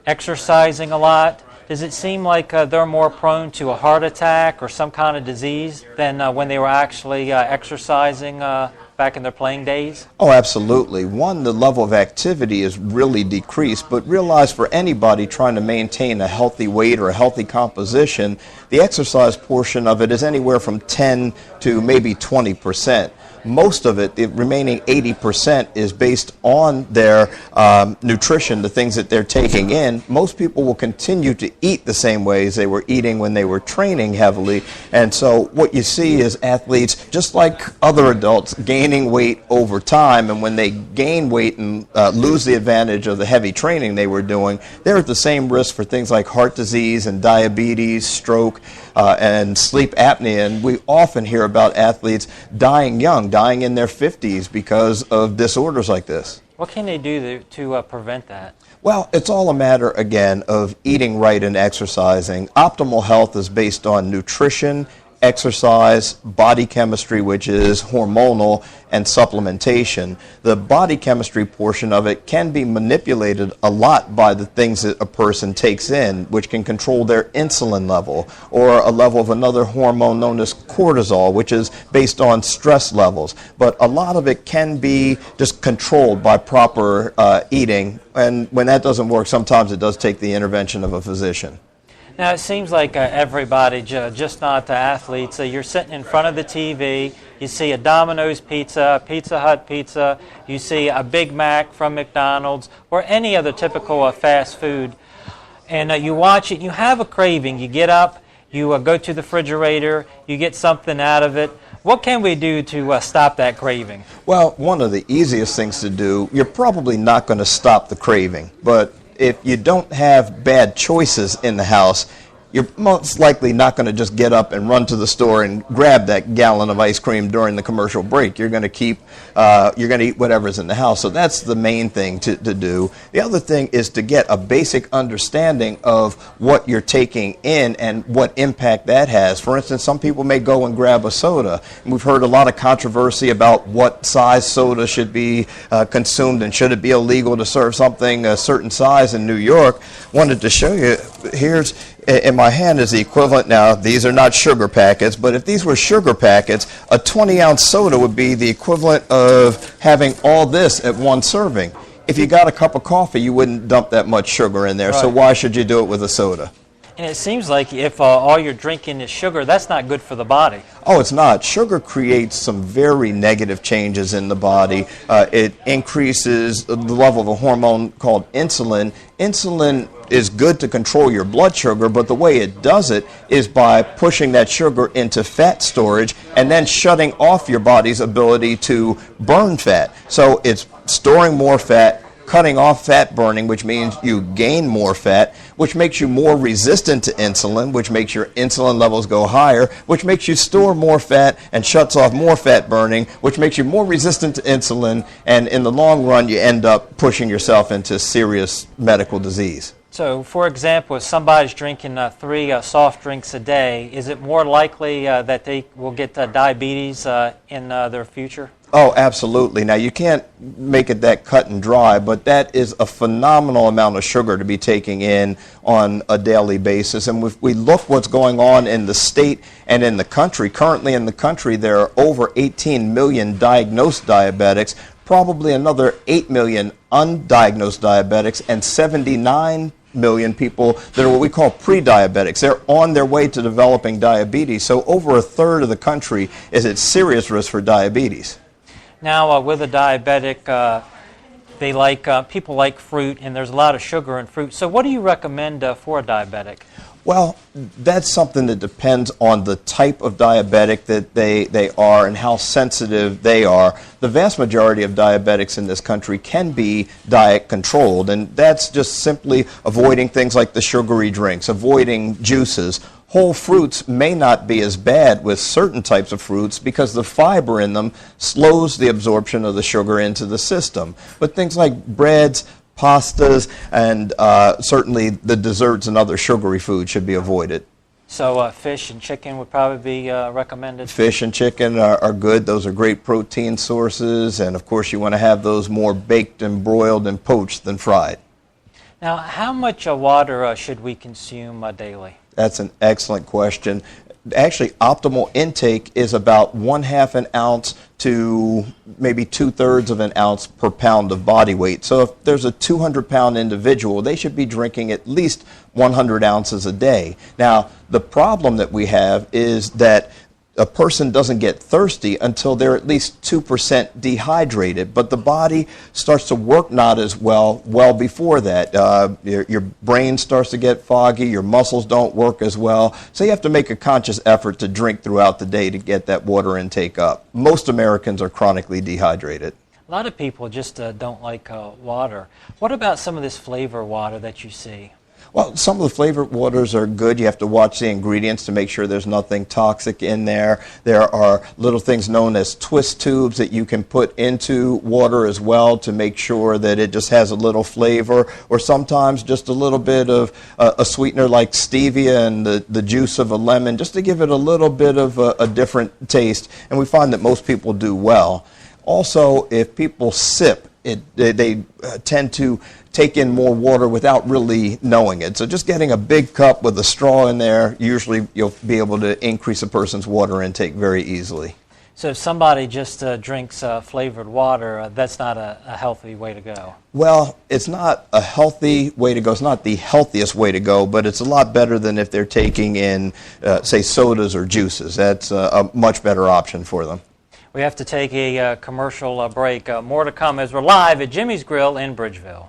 exercising a lot? Does it seem like they're more prone to a heart attack or some kind of disease than when they were actually exercising back in their playing days? Oh, absolutely. One, the level of activity is really decreased, but realize for anybody trying to maintain a healthy weight or a healthy composition, the exercise portion of it is anywhere from 10 to maybe 20%. Most of it, the remaining 80%, is based on their nutrition, the things that they're taking in. Most people will continue to eat the same ways they were eating when they were training heavily. And so what you see is athletes, just like other adults, gaining weight over time. And when they gain weight and lose the advantage of the heavy training they were doing, they're at the same risk for things like heart disease and diabetes, stroke, and sleep apnea. And we often hear about athletes dying young, dying in their 50s because of disorders like this. What can they do to prevent that? Well, it's all a matter, again, of eating right and exercising. Optimal health is based on nutrition, exercise, body chemistry, which is hormonal, and supplementation. The body chemistry portion of it can be manipulated a lot by the things that a person takes in, which can control their insulin level, or a level of another hormone known as cortisol, which is based on stress levels. But a lot of it can be just controlled by proper eating, and when that doesn't work, sometimes it does take the intervention of a physician. Now, it seems like everybody, just not the athletes, you're sitting in front of the TV, you see a Domino's pizza, Pizza Hut pizza, you see a Big Mac from McDonald's, or any other typical fast food, and you watch it, you have a craving, you get up, you go to the refrigerator, you get something out of it. What can we do to stop that craving? Well, one of the easiest things to do, you're probably not going to stop the craving, but if you don't have bad choices in the house, you're most likely not going to just get up and run to the store and grab that gallon of ice cream during the commercial break. You're going to eat whatever's in the house. So that's the main thing to do. The other thing is to get a basic understanding of what you're taking in and what impact that has. For instance, some people may go and grab a soda. We've heard a lot of controversy about what size soda should be consumed and should it be illegal to serve something a certain size in New York. Wanted to show you, here's in my hand is the equivalent. Now, these are not sugar packets, but if these were sugar packets, a 20-ounce soda would be the equivalent of having all this at one serving. If you got a cup of coffee, you wouldn't dump that much sugar in there, right. So why should you do it with a soda? And it seems like if all you're drinking is sugar, that's not good for the body. Oh, it's not. Sugar creates some very negative changes in the body. It increases the level of a hormone called insulin. Insulin is good to control your blood sugar, but the way it does it is by pushing that sugar into fat storage and then shutting off your body's ability to burn fat. So it's storing more fat, cutting off fat burning, which means you gain more fat, which makes you more resistant to insulin, which makes your insulin levels go higher, which makes you store more fat and shuts off more fat burning, which makes you more resistant to insulin, and in the long run, you end up pushing yourself into serious medical disease. So, for example, if somebody's drinking 3 soft drinks a day, is it more likely that they will get diabetes in their future? Oh, absolutely. Now, you can't make it that cut and dry, but that is a phenomenal amount of sugar to be taking in on a daily basis. And if we look what's going on in the state and in the country, currently in the country there are over 18 million diagnosed diabetics, probably another 8 million undiagnosed diabetics, and 79 million people that are what we call pre-diabetics. They're on their way to developing diabetes. So over a third of the country is at serious risk for diabetes. Now, with a diabetic, they people like fruit, and there's a lot of sugar in fruit. So what do you recommend for a diabetic? Well, that's something that depends on the type of diabetic that they are and how sensitive they are. The vast majority of diabetics in this country can be diet controlled, and that's just simply avoiding things like the sugary drinks, avoiding juices. Whole fruits may not be as bad with certain types of fruits because the fiber in them slows the absorption of the sugar into the system. But things like breads, pastas, and certainly the desserts and other sugary foods should be avoided. So fish and chicken would probably be recommended? Fish and chicken are good. Those are great protein sources. And, of course, you want to have those more baked and broiled and poached than fried. Now, how much water should we consume daily? That's an excellent question. Actually, optimal intake is about 1/2 an ounce to maybe 2/3 of an ounce per pound of body weight. So if there's a 200-pound individual, they should be drinking at least 100 ounces a day. Now, the problem that we have is that a person doesn't get thirsty until they're at least 2% dehydrated, but the body starts to work not as well before that. Your brain starts to get foggy, your muscles don't work as well, so you have to make a conscious effort to drink throughout the day to get that water intake up. Most Americans are chronically dehydrated. A lot of people just don't like water. What about some of this flavor water that you see? Well, some of the flavored waters are good. You have to watch the ingredients to make sure there's nothing toxic in there. There are little things known as twist tubes that you can put into water as well to make sure that it just has a little flavor, or sometimes just a little bit of a sweetener like stevia and the juice of a lemon, just to give it a little bit of a different taste. And we find that most people do well. Also, if people sip, they tend to take in more water without really knowing it. So just getting a big cup with a straw in there, usually you'll be able to increase a person's water intake very easily. So if somebody just drinks flavored water, that's not a healthy way to go? Well, it's not a healthy way to go. It's not the healthiest way to go, but it's a lot better than if they're taking in, say, sodas or juices. That's a much better option for them. We have to take a commercial break. More to come as we're live at Jimmy's Grill in Bridgeville.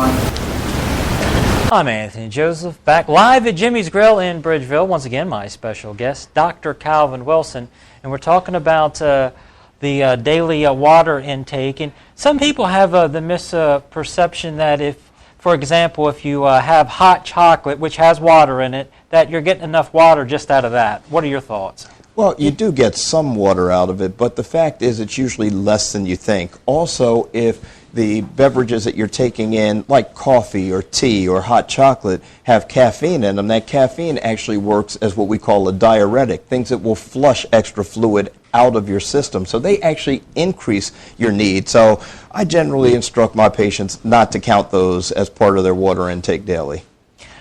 I'm Anthony Joseph, back live at Jimmy's Grill in Bridgeville. Once again, my special guest, Dr. Calvin Wilson, and we're talking about the daily water intake. And some people have the misperception that if, for example, if you have hot chocolate, which has water in it, that you're getting enough water just out of that. What are your thoughts? Well, you do get some water out of it, but the fact is it's usually less than you think. Also, if the beverages that you're taking in, like coffee or tea or hot chocolate, have caffeine in them, that caffeine actually works as what we call a diuretic, things that will flush extra fluid out of your system. So they actually increase your need. So I generally instruct my patients not to count those as part of their water intake daily.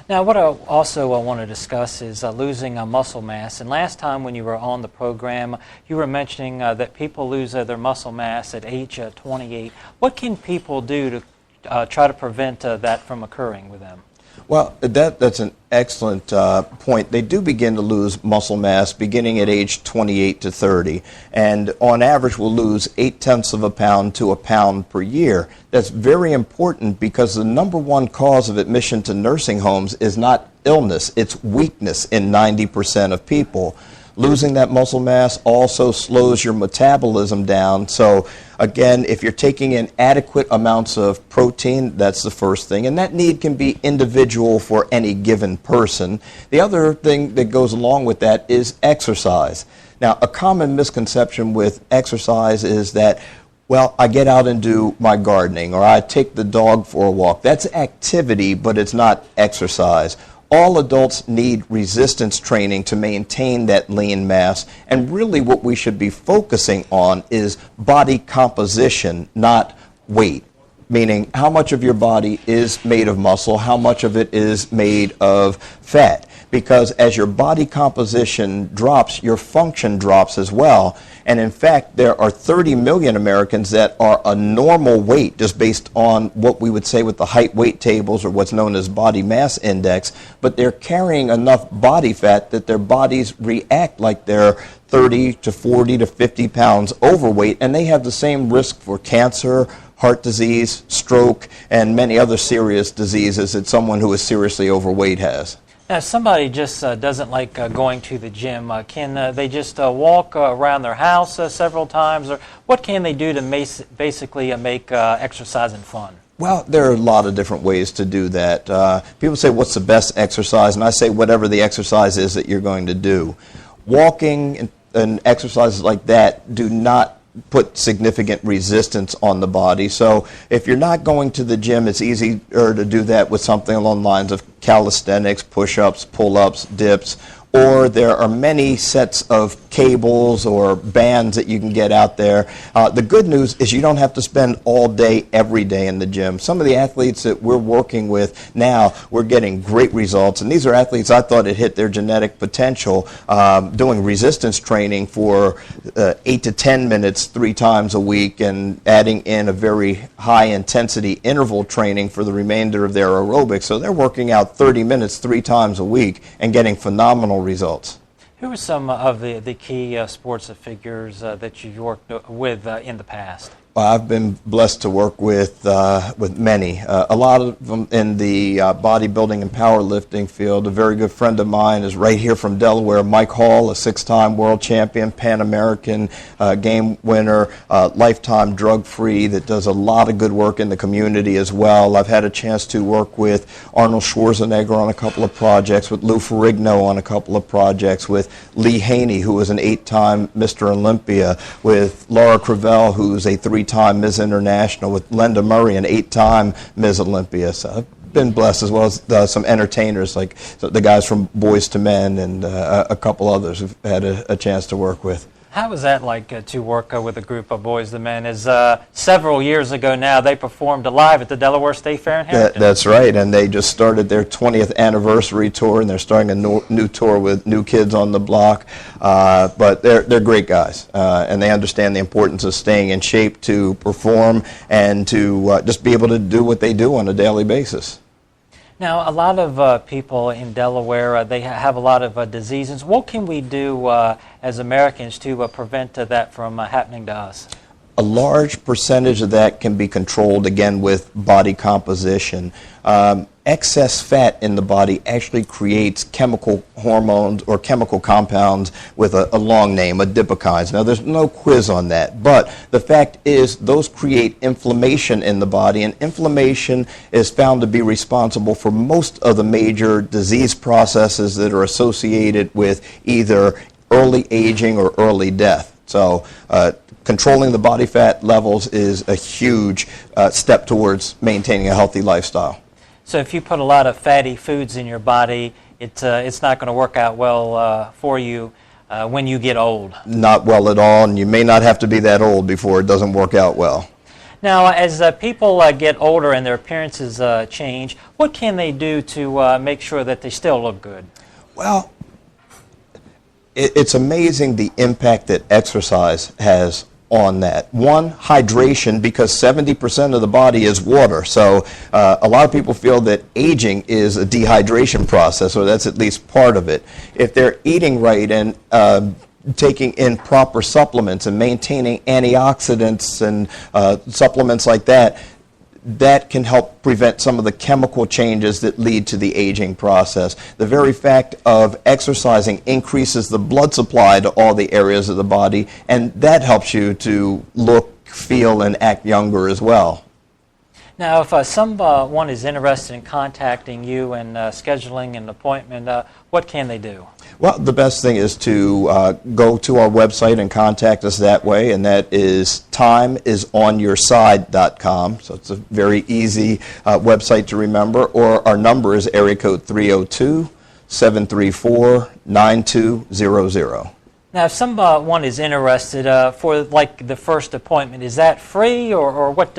Now, what I also want to discuss is losing muscle mass. And last time when you were on the program, you were mentioning that people lose their muscle mass at age 28. What can people do to try to prevent that from occurring with them? Well, that's an excellent point. They do begin to lose muscle mass beginning at age 28 to 30, and on average will lose 0.8 of a pound to a pound per year. That's very important because the number one cause of admission to nursing homes is not illness, it's weakness in 90% of people. Losing that muscle mass also slows your metabolism down. So again, if you're taking in adequate amounts of protein, that's the first thing. And that need can be individual for any given person. The other thing that goes along with that is exercise. Now, a common misconception with exercise is that, well, I get out and do my gardening, or I take the dog for a walk. That's activity, but it's not exercise. All adults need resistance training to maintain that lean mass, and really what we should be focusing on is body composition, not weight. Meaning how much of your body is made of muscle, how much of it is made of fat. Because as your body composition drops, your function drops as well. And in fact, there are 30 million Americans that are a normal weight, just based on what we would say with the height weight tables or what's known as body mass index, but they're carrying enough body fat that their bodies react like they're 30 to 40 to 50 pounds overweight, and they have the same risk for cancer, heart disease, stroke, and many other serious diseases that someone who is seriously overweight has. Now, if somebody just doesn't like going to the gym, can they just walk around their house several times, or what can they do to basically make exercising fun? Well, there are a lot of different ways to do that. People say, what's the best exercise? And I say, whatever the exercise is that you're going to do. Walking and exercises like that do not put significant resistance on the body. So if you're not going to the gym, it's easier to do that with something along the lines of calisthenics, push-ups, pull-ups, dips, or there are many sets of cables or bands that you can get out there. The good news is you don't have to spend all day, every day in the gym. Some of the athletes that we're working with now, we're getting great results. And these are athletes I thought had hit their genetic potential doing resistance training for 8 to 10 minutes 3 times a week and adding in a very high-intensity interval training for the remainder of their aerobics. So they're working out 30 minutes 3 times a week and getting phenomenal results. Who are some of the key sports figures that you've worked with in the past? I've been blessed to work with many. A lot of them in the bodybuilding and powerlifting field. A very good friend of mine is right here from Delaware, Mike Hall, a 6-time world champion, Pan American game winner, lifetime drug-free, that does a lot of good work in the community as well. I've had a chance to work with Arnold Schwarzenegger on a couple of projects, with Lou Ferrigno on a couple of projects, with Lee Haney, who was an 8-time Mr. Olympia, with Laura Cravell, who's a 3-time Ms. International, with Linda Murray, an 8-time Ms. Olympia. So I've been blessed, as well as some entertainers like the guys from Boys to Men and a couple others who've had a chance to work with. How was that like to work with a group of Boys to Men? As several years ago now, they performed live at the Delaware State Fair in Harrington. That's right, and they just started their 20th anniversary tour, and they're starting a new tour with New Kids on the Block. But they're great guys, and they understand the importance of staying in shape to perform and to just be able to do what they do on a daily basis. Now, a lot of people in Delaware, they have a lot of diseases. What can we do as Americans to prevent that from happening to us? a large percentage of that can be controlled, again, with body composition. Excess fat in the body actually creates chemical hormones or chemical compounds with a long name, adipokines. Now, there's no quiz on that, but the fact is those create inflammation in the body, and inflammation is found to be responsible for most of the major disease processes that are associated with either early aging or early death. So controlling the body fat levels is a huge step towards maintaining a healthy lifestyle. So if you put a lot of fatty foods in your body, it's not going to work out well for you when you get old. Not well at all, and you may not have to be that old before it doesn't work out well. Now, as people get older and their appearances change, what can they do to make sure that they still look good? Well, it's amazing the impact that exercise has on that. One, hydration, because 70% of the body is water. So a lot of people feel that aging is a dehydration process, or that's at least part of it. If they're eating right and taking in proper supplements and maintaining antioxidants and supplements like that, that can help prevent some of the chemical changes that lead to the aging process. The very fact of exercising increases the blood supply to all the areas of the body, and that helps you to look, feel, and act younger as well. Now, if someone is interested in contacting you and scheduling an appointment, what can they do? Well, the best thing is to go to our website and contact us that way, and that is timeisonyourside.com. So it's a very easy website to remember, or our number is area code 302-734-9200. Now, if someone is interested for like the first appointment, is that free, or what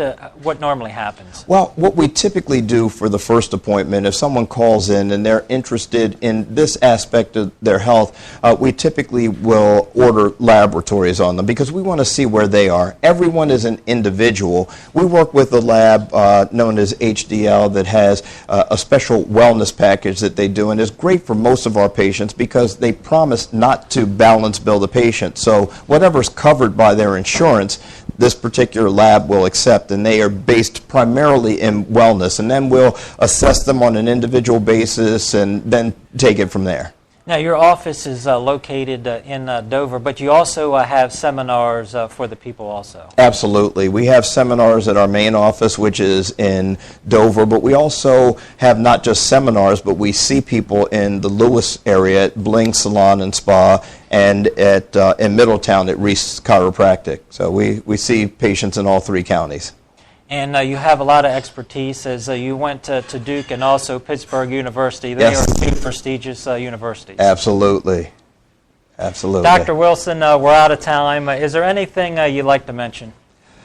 normally happens? Well, what we typically do for the first appointment, if someone calls in and they're interested in this aspect of their health, we typically will order laboratories on them because we want to see where they are. Everyone is an individual. We work with a lab known as HDL that has a special wellness package that they do, and is great for most of our patients because they promise not to balance bill the patient. So whatever's covered by their insurance, this particular lab will accept, and they are based primarily in wellness, and then we'll assess them on an individual basis and then take it from there. Now, your office is located in Dover, but you also have seminars for the people also. Absolutely. We have seminars at our main office, which is in Dover, but we also have not just seminars, but we see people in the Lewis area at Bling Salon and Spa, and at in Middletown at Reese Chiropractic. So we see patients in all three counties. And you have a lot of expertise, as you went to Duke and also Pittsburgh University. They Yes. are two prestigious universities. Absolutely. Absolutely. Dr. Wilson, we're out of time. Is there anything you'd like to mention?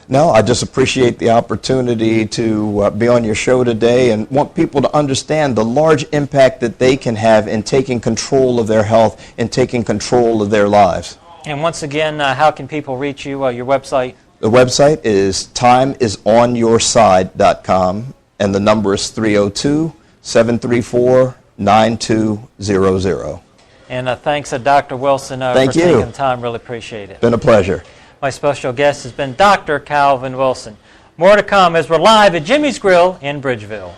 No, I just appreciate the opportunity to be on your show today, and want people to understand the large impact that they can have in taking control of their health and taking control of their lives. And once again, how can people reach you? Your website? The website is timeisonyourside.com, and the number is 302-734-9200. And thanks, Dr. Wilson, for Thank you. taking the time. Really appreciate it. Been a pleasure. My special guest has been Dr. Calvin Wilson. More to come as we're live at Jimmy's Grill in Bridgeville.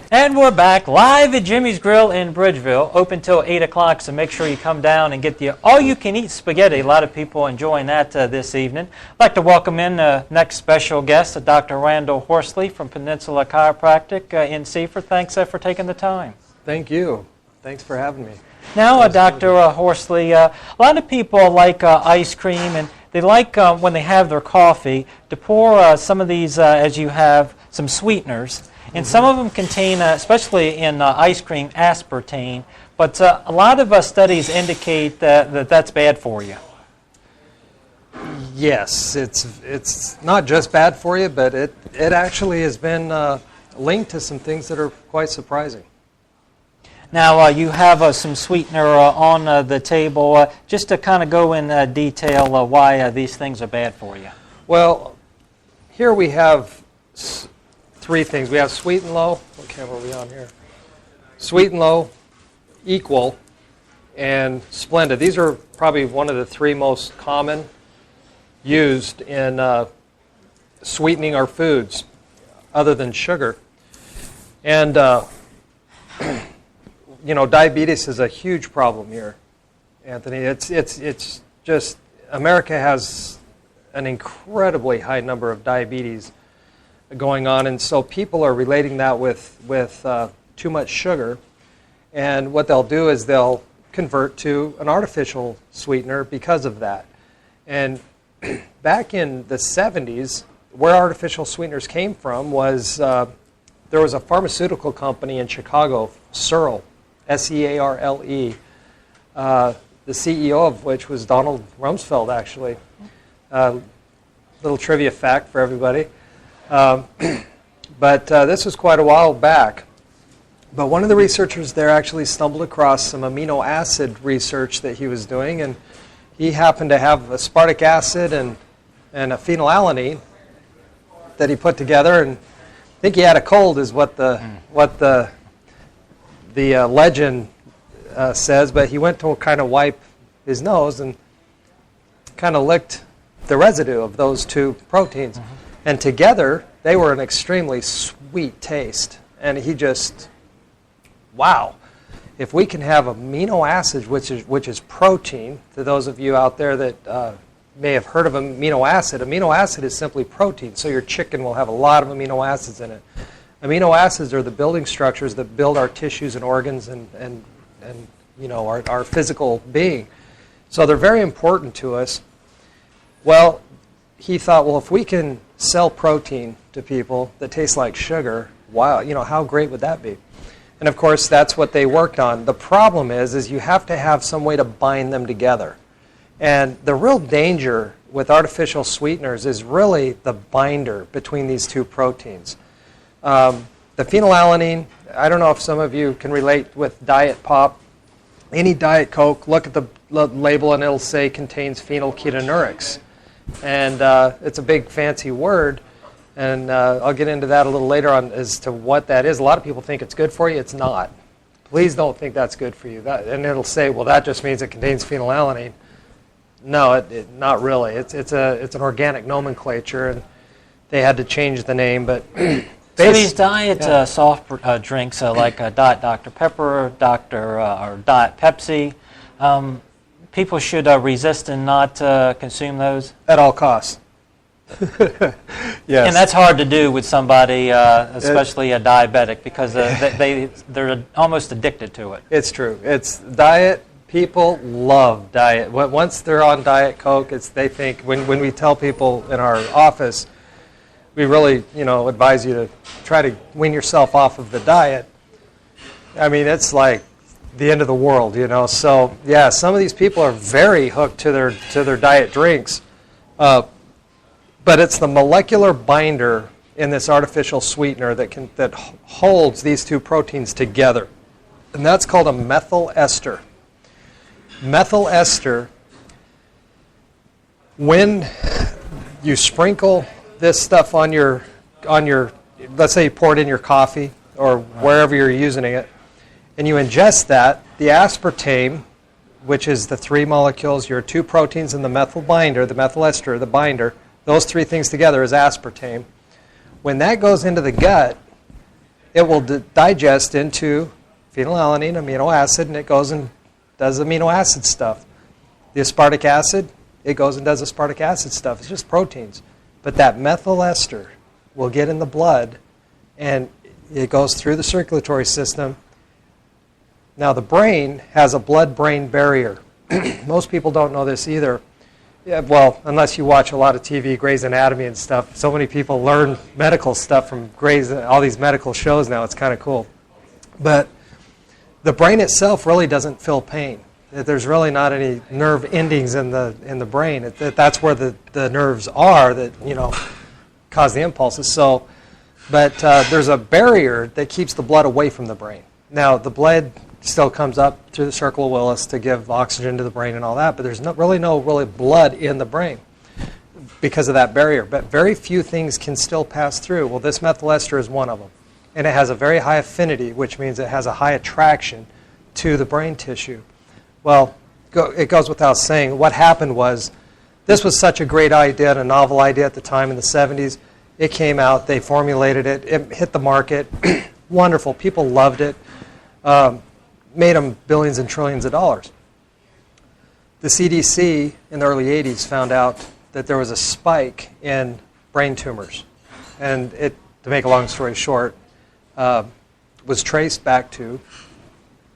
And we're back live at Jimmy's Grill in Bridgeville, open till 8 o'clock, so make sure you come down and get the all-you-can-eat spaghetti. A lot of people enjoying that this evening. I'd like to welcome in the next special guest, Dr. Randall Horsley from Peninsula Chiropractic in Seaford. Thanks for taking the time. Thank you. Thanks for having me. Now, Dr. Horsley, a lot of people like ice cream, and they like, when they have their coffee, to pour some of these, as you have, some sweeteners. And some of them contain, especially in ice cream, aspartame. But a lot of studies indicate that that's bad for you. Yes, it's not just bad for you, but it actually has been linked to some things that are quite surprising. Now, you have some sweetener on the table. Just to kind of go in detail why these things are bad for you. Well, here we have three things. We have sweet and low. What camera are we on here? Sweet and low, equal, and splendid. These are probably one of the three most common used in sweetening our foods, other than sugar. And you know, diabetes is a huge problem here, Anthony. It's just America has an incredibly high number of diabetes going on, and so people are relating that with too much sugar, and what they'll do is they'll convert to an artificial sweetener because of that. And back in the 70s, where artificial sweeteners came from was there was a pharmaceutical company in Chicago, Searle, S-E-A-R-L-E, the CEO of which was Donald Rumsfeld, actually. Little trivia fact for everybody. But this was quite a while back. But one of the researchers there actually stumbled across some amino acid research that he was doing, and he happened to have aspartic acid and a phenylalanine that he put together, and I think he had a cold is what the legend says, but he went to kind of wipe his nose and kind of licked the residue of those two proteins. Mm-hmm. And together, they were an extremely sweet taste. And he just, wow. If we can have amino acids, which is protein, to those of you out there that may have heard of amino acid is simply protein. So your chicken will have a lot of amino acids in it. Amino acids are the building structures that build our tissues and organs and you know, our physical being. So they're very important to us. Well, he thought, well, if we can sell protein to people that tastes like sugar, wow, you know, how great would that be? And of course, that's what they worked on. The problem is you have to have some way to bind them together. And the real danger with artificial sweeteners is really the binder between these two proteins. The phenylalanine, I don't know if some of you can relate with Diet Pop. Any Diet Coke, look at the label and it'll say contains phenylketonurics. And it's a big fancy word, and I'll get into that a little later on as to what that is. A lot of people think it's good for you. It's not. Please don't think that's good for you. And it'll say, well, that just means it contains phenylalanine. No, not really. It's an organic nomenclature, and they had to change the name. But so these diet soft drinks like Diet Dr. Pepper, or Diet Pepsi, people should resist and not consume those? At all costs. Yes. And that's hard to do with somebody, especially a diabetic, because they're almost addicted to it. It's true. It's diet. People love diet. Once they're on Diet Coke, they think, when we tell people in our office, we really, you know, advise you to try to wean yourself off of the diet. I mean, it's like the end of the world, you know. So yeah, some of these people are very hooked to their diet drinks, but it's the molecular binder in this artificial sweetener that holds these two proteins together, and that's called a methyl ester. Methyl ester. When you sprinkle this stuff on your, let's say you pour it in your coffee or wherever you're using it, and you ingest that, the aspartame, which is the three molecules, your two proteins in the methyl binder, the methyl ester, the binder, those three things together is aspartame. When that goes into the gut, it will digest into phenylalanine, amino acid, and it goes and does amino acid stuff. The aspartic acid, it goes and does aspartic acid stuff. It's just proteins. But that methyl ester will get in the blood, and it goes through the circulatory system. Now, the brain has a blood-brain barrier. Most people don't know this either. Yeah, well, unless you watch a lot of TV, Grey's Anatomy and stuff. So many people learn medical stuff from all these medical shows now. It's kind of cool. But the brain itself really doesn't feel pain. There's really not any nerve endings in the brain. That's where the nerves are that cause the impulses. So, but there's a barrier that keeps the blood away from the brain. Now, the blood still comes up through the circle of Willis to give oxygen to the brain and all that, but there's no blood in the brain because of that barrier. But very few things can still pass through. Well, this methyl ester is one of them. And it has a very high affinity, which means it has a high attraction to the brain tissue. Well, it goes without saying, what happened was, this was such a great idea and a novel idea at the time in the 70s. It came out, they formulated it, it hit the market. Wonderful, people loved it. Made them billions and trillions of dollars. The CDC in the early 80s found out that there was a spike in brain tumors. And it, to make a long story short, was traced back to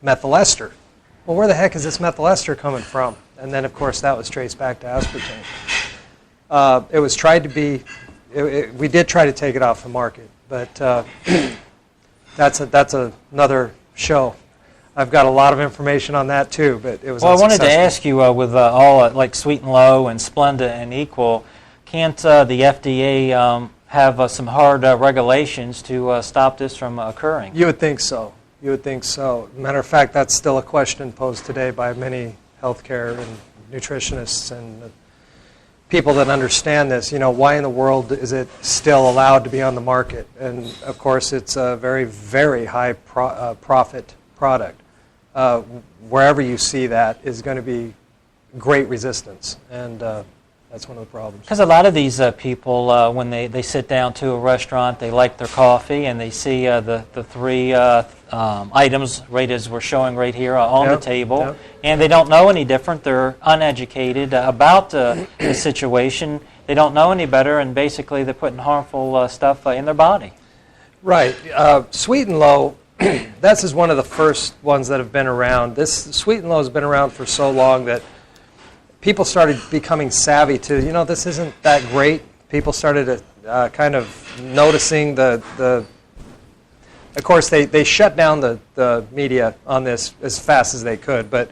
methyl ester. Well, where the heck is this methyl ester coming from? And then, of course, that was traced back to aspartame. It was tried to be, we did try to take it off the market, but that's another show. I've got a lot of information on that too, but it was. Well, I wanted to ask you with all like Sweet and Low and Splenda and Equal, can't the FDA have some hard regulations to stop this from occurring? You would think so. You would think so. Matter of fact, that's still a question posed today by many healthcare and nutritionists and people that understand this. Why in the world is it still allowed to be on the market? And of course, it's a very, very high profit product. Wherever you see that is going to be great resistance, and that's one of the problems. Because a lot of these people, when they sit down to a restaurant, they like their coffee, and they see the three items right as we're showing right here on the table, and they don't know any different. They're uneducated about the situation. They don't know any better, and basically they're putting harmful stuff in their body. Right. Sweet and Low, this is one of the first ones that have been around. This Sweet and Low has been around for so long that people started becoming savvy to, this isn't that great. People started kind of noticing of course, they shut down the media on this as fast as they could, but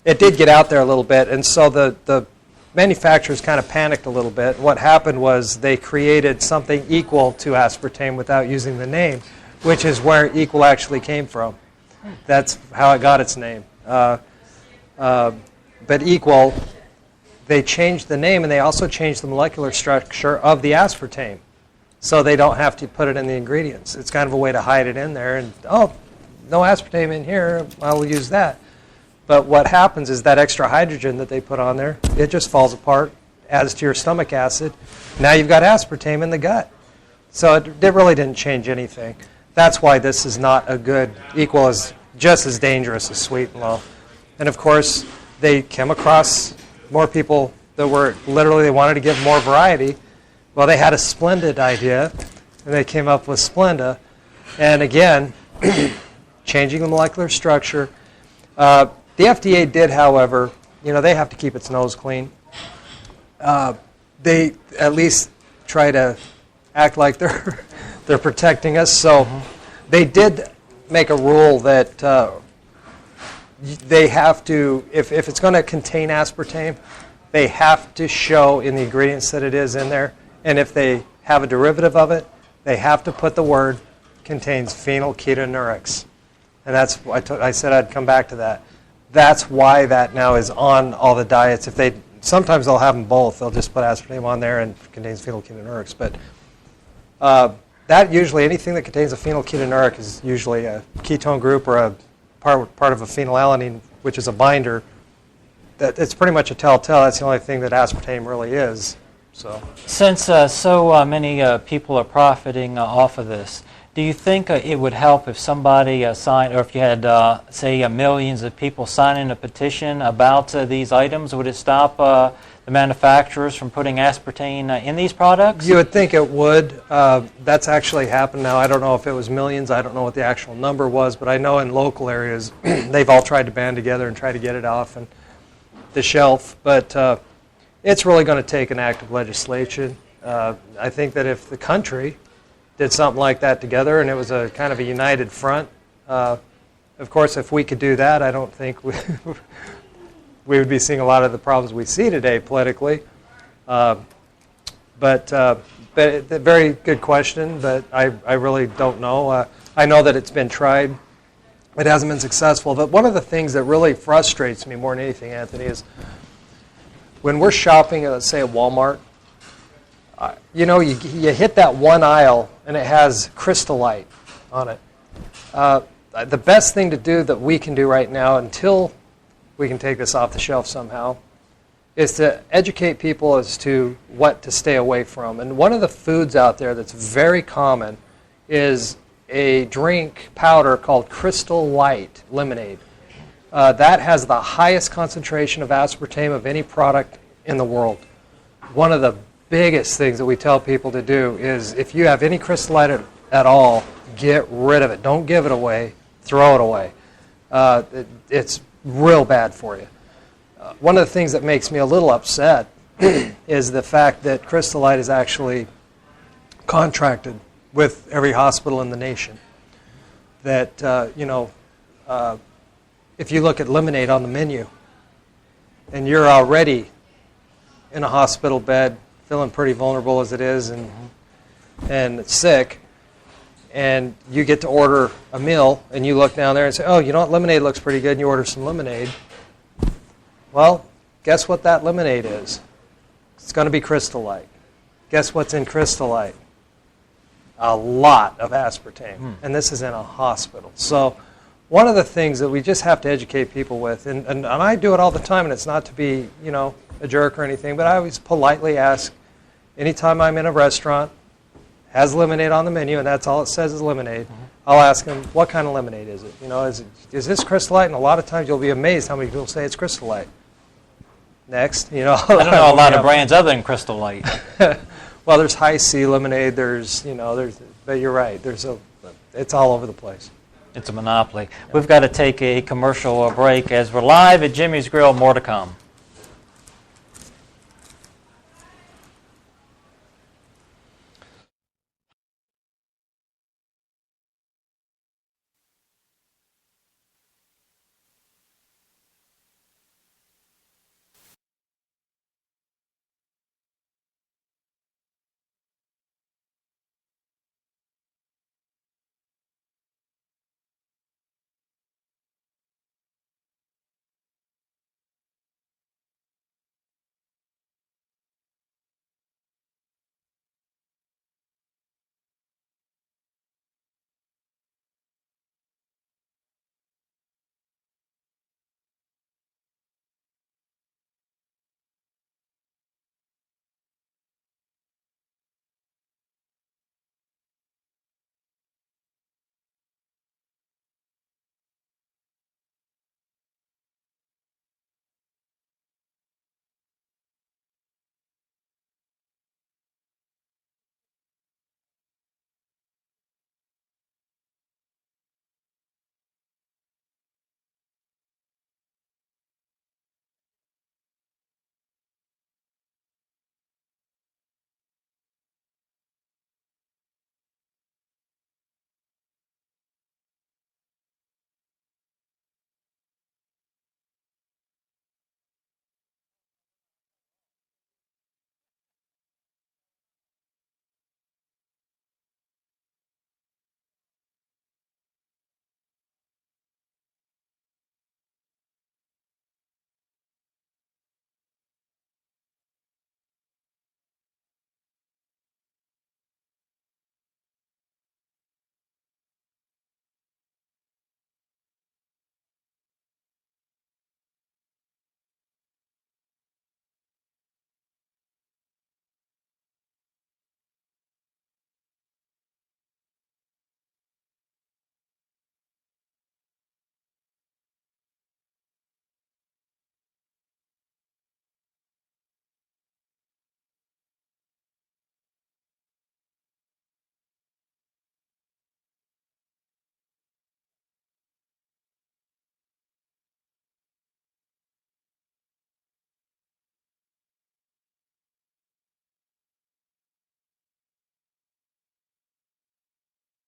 it did get out there a little bit, and so the manufacturers kind of panicked a little bit. What happened was they created something equal to aspartame without using the name, which is where Equal actually came from. That's how it got its name. But Equal, they changed the name, and they also changed the molecular structure of the aspartame, so they don't have to put it in the ingredients. It's kind of a way to hide it in there, and, oh, no aspartame in here, I'll use that. But what happens is that extra hydrogen that they put on there, it just falls apart, adds to your stomach acid. Now you've got aspartame in the gut. So it really didn't change anything. That's why this is not a good, Equal is just as dangerous as Sweet and Low. And of course, they came across more people that were literally, they wanted to give more variety. Well, they had a splendid idea, and they came up with Splenda. And again, changing the molecular structure. The FDA did, however, they have to keep its nose clean. They at least try to act like they're protecting us. So they did make a rule that they have to, if it's going to contain aspartame, they have to show in the ingredients that it is in there. And if they have a derivative of it, they have to put the word contains phenylketonuria. And that's, I said I'd come back to that. That's why that now is on all the diets. Sometimes they'll have them both. They'll just put aspartame on there and contains phenylketonuria. But that usually, anything that contains a phenylketonuria is usually a ketone group or a part of a phenylalanine, which is a binder. That it's pretty much a telltale. That's the only thing that aspartame really is. So, since so many people are profiting off of this, Do you think it would help if somebody signed, or if you had, say, millions of people signing a petition about these items? Would it stop the manufacturers from putting aspartame in these products? You would think it would. That's actually happened now. I don't know if it was millions. I don't know what the actual number was, but I know in local areas they've all tried to band together and try to get it off and the shelf. But it's really going to take an act of legislation. I think that if the country did something like that together and it was a kind of a united front, of course, if we could do that, I don't think we would be seeing a lot of the problems we see today politically. But a very good question, but I really don't know. I know that it's been tried. It hasn't been successful. But one of the things that really frustrates me more than anything, Anthony, is when we're shopping at, let's say, at Walmart, you hit that one aisle and it has Crystal Light on it. The best thing to do that we can do right now until we can take this off the shelf somehow is to educate people as to what to stay away from. And one of the foods out there that's very common is a drink powder called Crystal Light lemonade. That has the highest concentration of aspartame of any product in the world. One of the biggest things that we tell people to do is if you have any Crystal Light at all, get rid of it. Don't give it away. Throw it away. It's real bad for you. One of the things that makes me a little upset is the fact that Crystal Light is actually contracted with every hospital in the nation. That, if you look at lemonade on the menu and you're already in a hospital bed, feeling pretty vulnerable as it is and sick, and you get to order a meal, and you look down there and say, oh, you know what, lemonade looks pretty good, and you order some lemonade. Well, guess what that lemonade is? It's going to be Crystal Light. Guess what's in Crystal Light? A lot of aspartame. And this is in a hospital. So one of the things that we just have to educate people with, and I do it all the time, and it's not to be, a jerk or anything, but I always politely ask, anytime I'm in a restaurant, has lemonade on the menu, and that's all it says is lemonade, I'll ask them, what kind of lemonade is it? Is this Crystal Light? And a lot of times you'll be amazed how many people say it's Crystal Light. Next, I don't know a lot of brands other than Crystal Light. Well, there's High C lemonade, but you're right, it's all over the place. It's a monopoly. We've got to take a commercial break as we're live at Jimmy's Grill. More to come.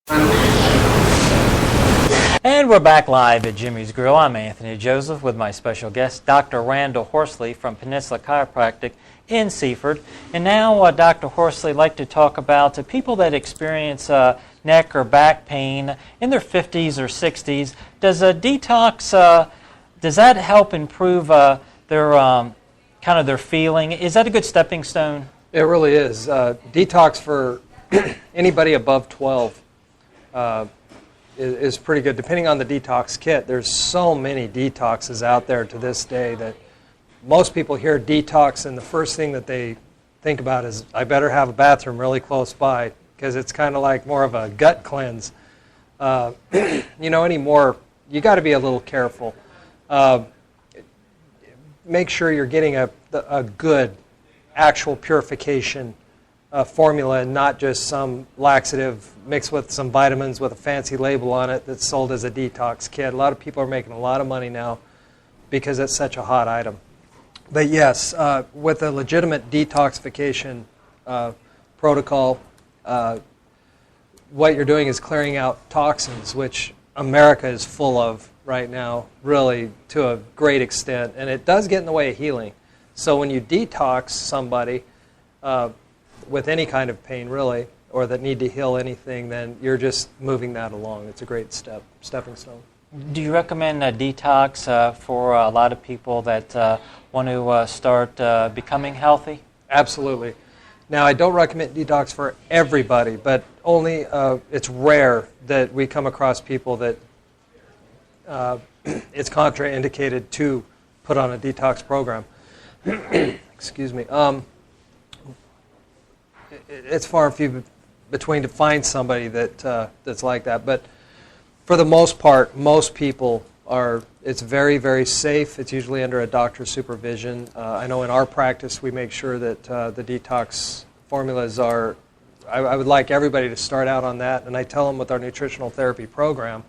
And we're back live at Jimmy's Grill. I'm Anthony Joseph with my special guest, Dr. Randall Horsley from Peninsula Chiropractic in Seaford. And now, Dr. Horsley, I'd like to talk about people that experience neck or back pain in their 50s or 60s. Does a detox, does that help improve their kind of their feeling? Is that a good stepping stone? It really is. Detox for anybody above 12 is pretty good. Depending on the detox kit, there's so many detoxes out there to this day that most people hear detox and the first thing that they think about is, I better have a bathroom really close by, because it's kind of like more of a gut cleanse. Anymore, you got to be a little careful. Make sure you're getting a good actual purification formula and not just some laxative mixed with some vitamins with a fancy label on it that's sold as a detox kit. A lot of people are making a lot of money now because it's such a hot item. But yes, with a legitimate detoxification protocol, what you're doing is clearing out toxins, which America is full of right now, really to a great extent, and it does get in the way of healing. So when you detox somebody with any kind of pain, really, or that need to heal anything, then you're just moving that along. It's a great stepping stone. Do you recommend a detox for a lot of people that want to start becoming healthy? Absolutely. Now, I don't recommend detox for everybody, but only it's rare that we come across people that it's contraindicated to put on a detox program. Excuse me. It's far and few between to find somebody that's like that. But for the most part, most people are. It's very, very safe. It's usually under a doctor's supervision. I know in our practice we make sure that the detox formulas are. I would like everybody to start out on that, and I tell them with our nutritional therapy program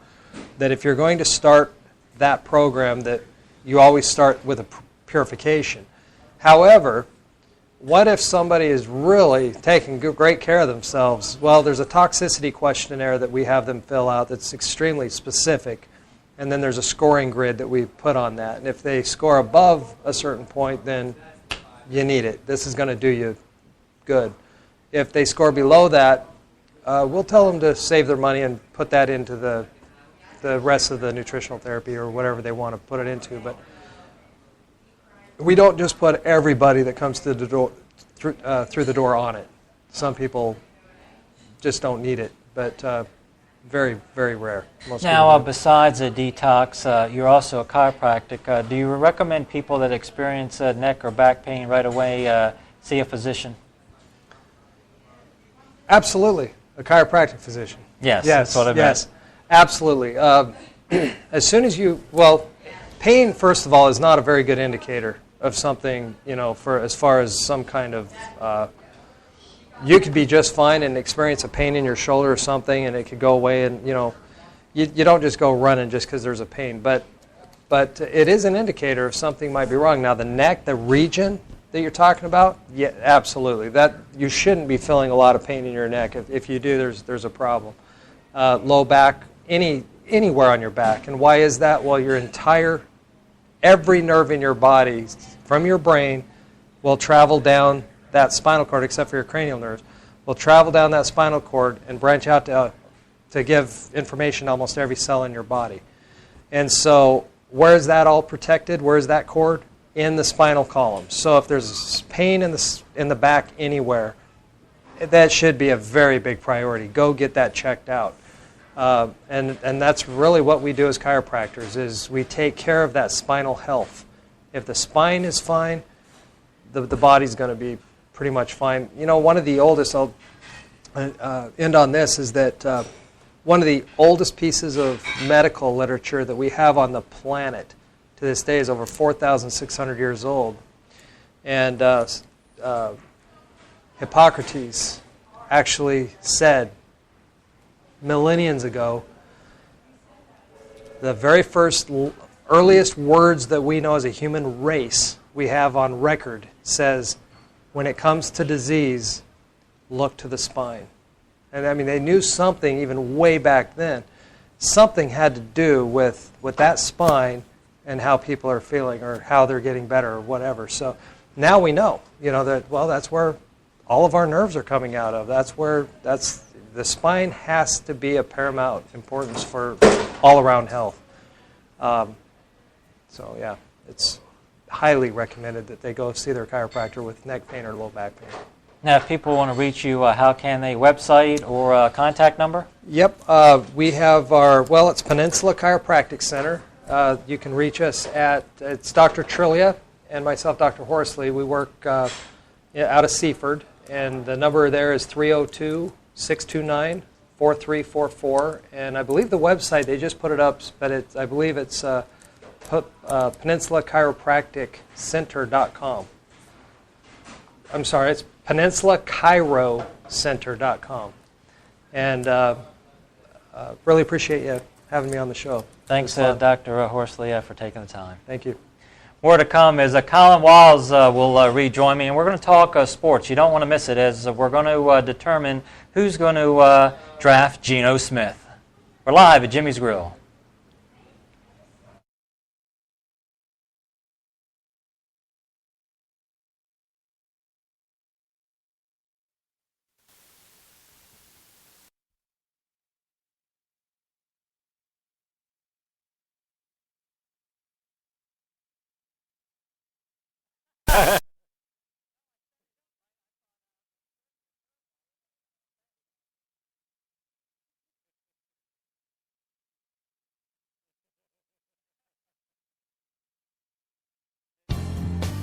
that if you're going to start that program, that you always start with a purification. However, what if somebody is really taking great care of themselves? Well, there's a toxicity questionnaire that we have them fill out that's extremely specific, and then there's a scoring grid that we put on that. And if they score above a certain point, then you need it. This is going to do you good. If they score below that, we'll tell them to save their money and put that into the rest of the nutritional therapy or whatever they want to put it into. But we don't just put everybody that comes through the door through the door on it. Some people just don't need it, but very, very rare. Now, besides a detox, you're also a chiropractic. Do you recommend people that experience neck or back pain right away see a physician? Absolutely, a chiropractic physician. Yes, that's what I meant. Yes, absolutely. As soon as pain, first of all, is not a very good indicator of something, for as far as some kind of, you could be just fine and experience a pain in your shoulder or something, and it could go away, and, you don't just go running just because there's a pain. But it is an indicator if something might be wrong. Now, the neck, the region that you're talking about, yeah, absolutely. That you shouldn't be feeling a lot of pain in your neck. If you do, there's a problem. Low back, anywhere on your back. And why is that? Well, every nerve in your body, from your brain, will travel down that spinal cord, except for your cranial nerves, will travel down that spinal cord and branch out to give information to almost every cell in your body. And so, where is that all protected? Where is that cord? In the spinal column. So if there's pain in the back anywhere, that should be a very big priority. Go get that checked out. And that's really what we do as chiropractors, is we take care of that spinal health. If the spine is fine, the body's going to be pretty much fine. One of the oldest, I'll end on this, is that one of the oldest pieces of medical literature that we have on the planet to this day is over 4,600 years old. And Hippocrates actually said millenniums ago, the very first, earliest words that we know as a human race we have on record says, when it comes to disease, look to the spine. And I mean, they knew something even way back then. Something had to do with that spine and how people are feeling or how they're getting better or whatever. So now we know, that, well, that's where all of our nerves are coming out of. The spine has to be of paramount importance for all-around health. So yeah, it's highly recommended that they go see their chiropractor with neck pain or low back pain. Now, if people want to reach you, how can they? Website or contact number? Yep, we have it's Peninsula Chiropractic Center. You can reach us it's Dr. Trillia and myself, Dr. Horsley. We work out of Seaford, and the number there is 302-629-4344. And I believe the website, they just put it up, but I believe it's PeninsulaChiropracticCenter.com. I'm sorry, it's PeninsulaChiroCenter.com. And really appreciate you having me on the show. Thanks, Dr. Horsley, for taking the time. Thank you. More to come is Colin Walls will rejoin me, and we're going to talk sports. You don't want to miss it, as we're going to determine who's going to draft Geno Smith. We're live at Jimmy's Grill.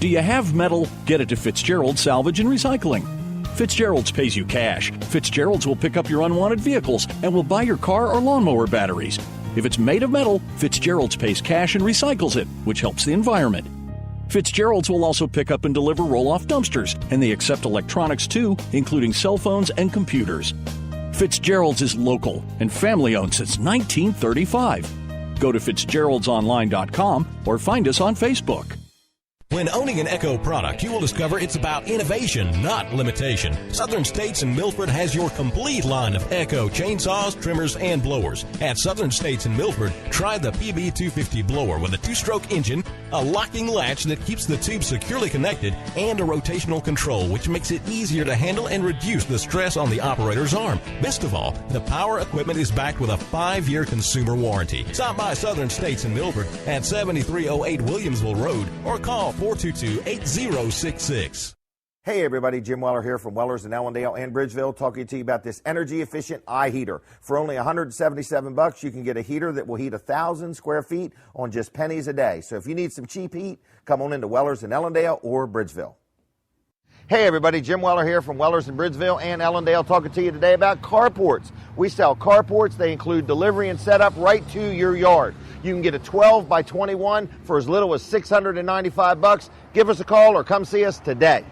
Do you have metal? Get it to Fitzgerald Salvage and Recycling. Fitzgerald's pays you cash. Fitzgerald's will pick up your unwanted vehicles and will buy your car or lawnmower batteries. If it's made of metal, Fitzgerald's pays cash and recycles it, which helps the environment. Fitzgerald's will also pick up and deliver roll-off dumpsters, and they accept electronics too, including cell phones and computers. Fitzgerald's is local and family-owned since 1935. Go to fitzgeraldsonline.com or find us on Facebook. When owning an Echo product, you will discover it's about innovation, not limitation. Southern States in Milford has your complete line of Echo chainsaws, trimmers, and blowers. At Southern States in Milford, try the PB250 blower with a 2-stroke engine, a locking latch that keeps the tube securely connected, and a rotational control, which makes it easier to handle and reduce the stress on the operator's arm. Best of all, the power equipment is backed with a 5-year consumer warranty. Stop by Southern States in Milford at 7308 Williamsville Road or call 422-8066. Hey everybody, Jim Weller here from Wellers in Ellendale and Bridgeville, talking to you about this energy efficient eye heater. For only $177, you can get a heater that will heat 1,000 square feet on just pennies a day. So if you need some cheap heat, come on into Wellers in Ellendale or Bridgeville. Hey everybody, Jim Weller here from Wellers in Bridgeville and Ellendale, talking to you today about carports. We sell carports. They include delivery and setup right to your yard. You can get a 12 by 21 for as little as $695. Give us a call or come see us today.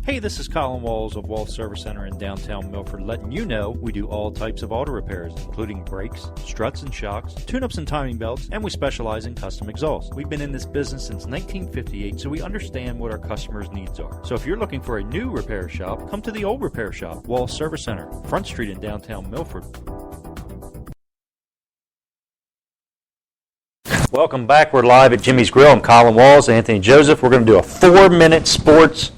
Hey, this is Colin Walls of Walls Service Center in downtown Milford, letting you know we do all types of auto repairs, including brakes, struts and shocks, tune-ups and timing belts, and we specialize in custom exhausts. We've been in this business since 1958, so we understand what our customers' needs are. So if you're looking for a new repair shop, come to the old repair shop, Walls Service Center, Front Street in downtown Milford. Welcome back. We're live at Jimmy's Grill. I'm Colin Walls, Anthony Joseph. We're going to do a 4-minute sports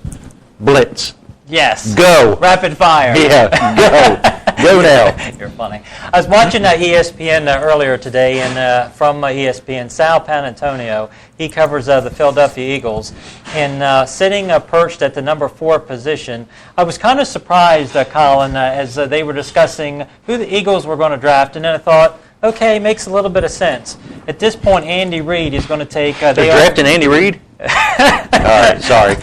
blitz. Yes. Go. Rapid fire. Yeah, go. Go now. You're funny. I was watching ESPN earlier today, and from ESPN, Sal Panantonio, he covers the Philadelphia Eagles, and sitting perched at the number 4 position, I was kind of surprised, Colin, as they were discussing who the Eagles were going to draft, and then I thought, okay, makes a little bit of sense. At this point, Andy Reid is going to take... They're drafting Andy Reid? All right, sorry.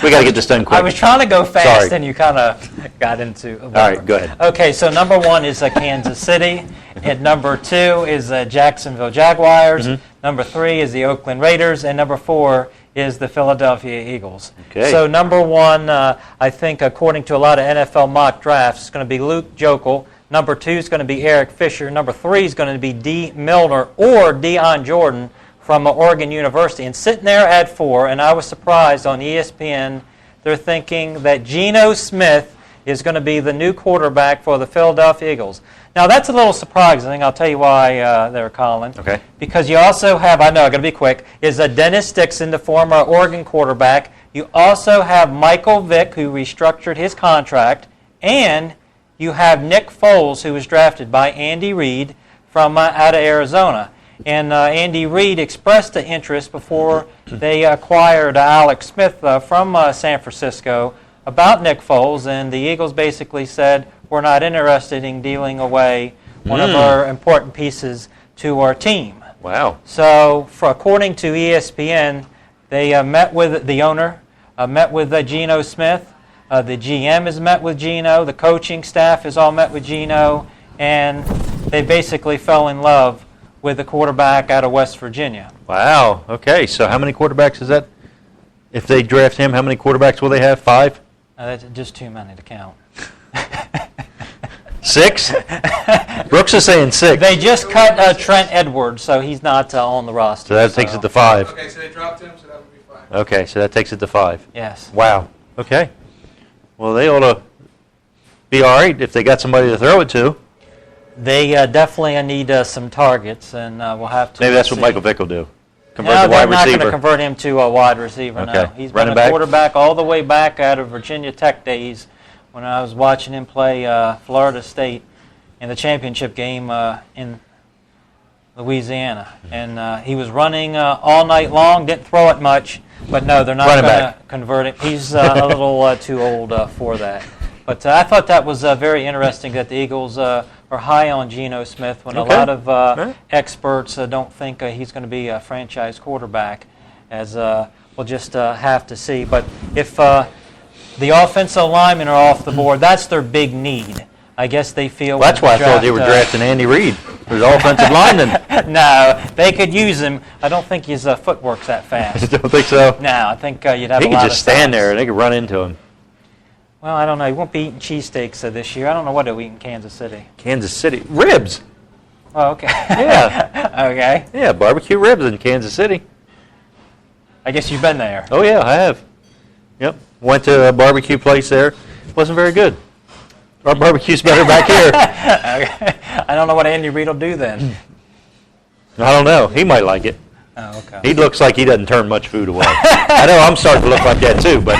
We got to get this done quick. I was trying to go fast, and you kind of got into... All right, go ahead. Okay, so number 1 is Kansas City, and number 2 is Jacksonville Jaguars, number 3 is the Oakland Raiders, and number 4 is the Philadelphia Eagles. Okay. So number 1, I think, according to a lot of NFL mock drafts, is going to be Luke Joeckel. Number 2 is going to be Eric Fisher. Number 3 is going to be D. Milner or Deion Jordan from Oregon University. And sitting there at 4, and I was surprised on ESPN, they're thinking that Geno Smith is going to be the new quarterback for the Philadelphia Eagles. Now, that's a little surprising. I'll tell you why there, Colin. Okay. Because you also have, I know, I'm going to be quick, is Dennis Dixon, the former Oregon quarterback. You also have Michael Vick, who restructured his contract, and you have Nick Foles, who was drafted by Andy Reid from out of Arizona. And Andy Reid expressed an interest before they acquired Alex Smith from San Francisco about Nick Foles, and the Eagles basically said, we're not interested in dealing away one of our important pieces to our team. Wow. So, according to ESPN, they met with the owner, met with Geno Smith. The GM has met with Geno. The coaching staff has all met with Geno. And they basically fell in love with the quarterback out of West Virginia. Wow. Okay. So how many quarterbacks is that? If they draft him, how many quarterbacks will they have? 5? That's just too many to count. 6? Brooks is saying 6. They just cut Trent Edwards, so he's not on the roster. So that takes it to 5. Okay, so they dropped him, so that would be 5. Okay, so that takes it to 5. Yes. Wow. Okay. Well, they ought to be all right if they got somebody to throw it to. They definitely need some targets, and we'll have to. Maybe that's see. what Michael Vick will do. Convert No, the they're wide not going receiver. to convert him to a wide receiver. Okay. No, he's Running been a back? quarterback all the way back out of Virginia Tech days when I was watching him play Florida State in the championship game in Louisiana, and he was running all night long. Didn't throw it much, but no, they're not going to convert him. He's a little too old for that. But I thought that was very interesting that the Eagles are high on Geno Smith when a lot of experts don't think he's going to be a franchise quarterback, as we'll just have to see. But if the offensive linemen are off the board, that's their big need. I guess they feel... Well, that's why I thought they were drafting Andy Reid, who's offensive lineman. No, they could use him. I don't think his footwork's that fast. You don't think so? No, I think you'd have He a could lot just of stand size. there and they could run into him. Well, I don't know. He won't be eating cheesesteaks this year. I don't know what he'll eat in Kansas City. Kansas City. Ribs. Oh, okay. Yeah. Okay. Yeah, barbecue ribs in Kansas City. I guess you've been there. Oh, yeah, I have. Yep. Went to a barbecue place there. Wasn't very good. Our barbecue's better back here. Okay. I don't know what Andy Reid will do then. I don't know. He might like it. Oh, okay. He looks like he doesn't turn much food away. I know I'm starting to look like that too, but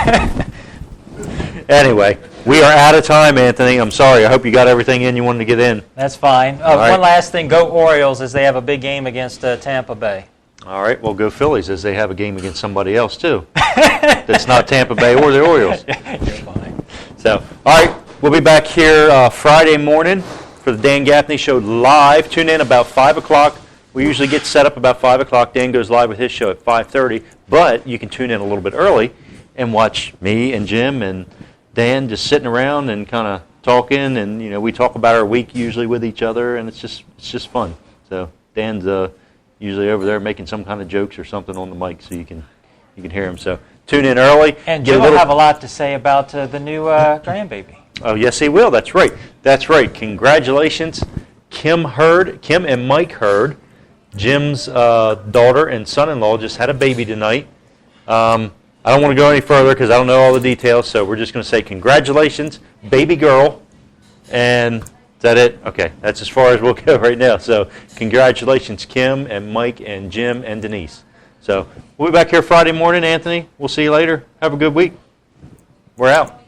anyway, we are out of time, Anthony. I'm sorry. I hope you got everything in you wanted to get in. That's fine. right. One last thing. Go Orioles as they have a big game against Tampa Bay. All right, well, go Phillies as they have a game against somebody else too. That's not Tampa Bay or the Orioles. You're fine. So, all right, we'll be back here Friday morning for the Dan Gaffney Show live. Tune in about 5 o'clock. We usually get set up about 5 o'clock. Dan goes live with his show at 5:30, but you can tune in a little bit early and watch me and Jim and Dan just sitting around and kind of talking, and we talk about our week usually with each other, and it's just fun. So Dan's usually over there making some kind of jokes or something on the mic, so you can hear him. So tune in early. And Jim will have a lot to say about the new grandbaby. Oh, yes, he will. That's right. That's right. Congratulations, Kim and Mike Hurd. Jim's daughter and son-in-law just had a baby tonight. I don't want to go any further because I don't know all the details, so we're just going to say congratulations, baby girl, and is that it? Okay, that's as far as we'll go right now. So congratulations, Kim and Mike and Jim and Denise. So we'll be back here Friday morning, Anthony. We'll see you later. Have a good week. We're out.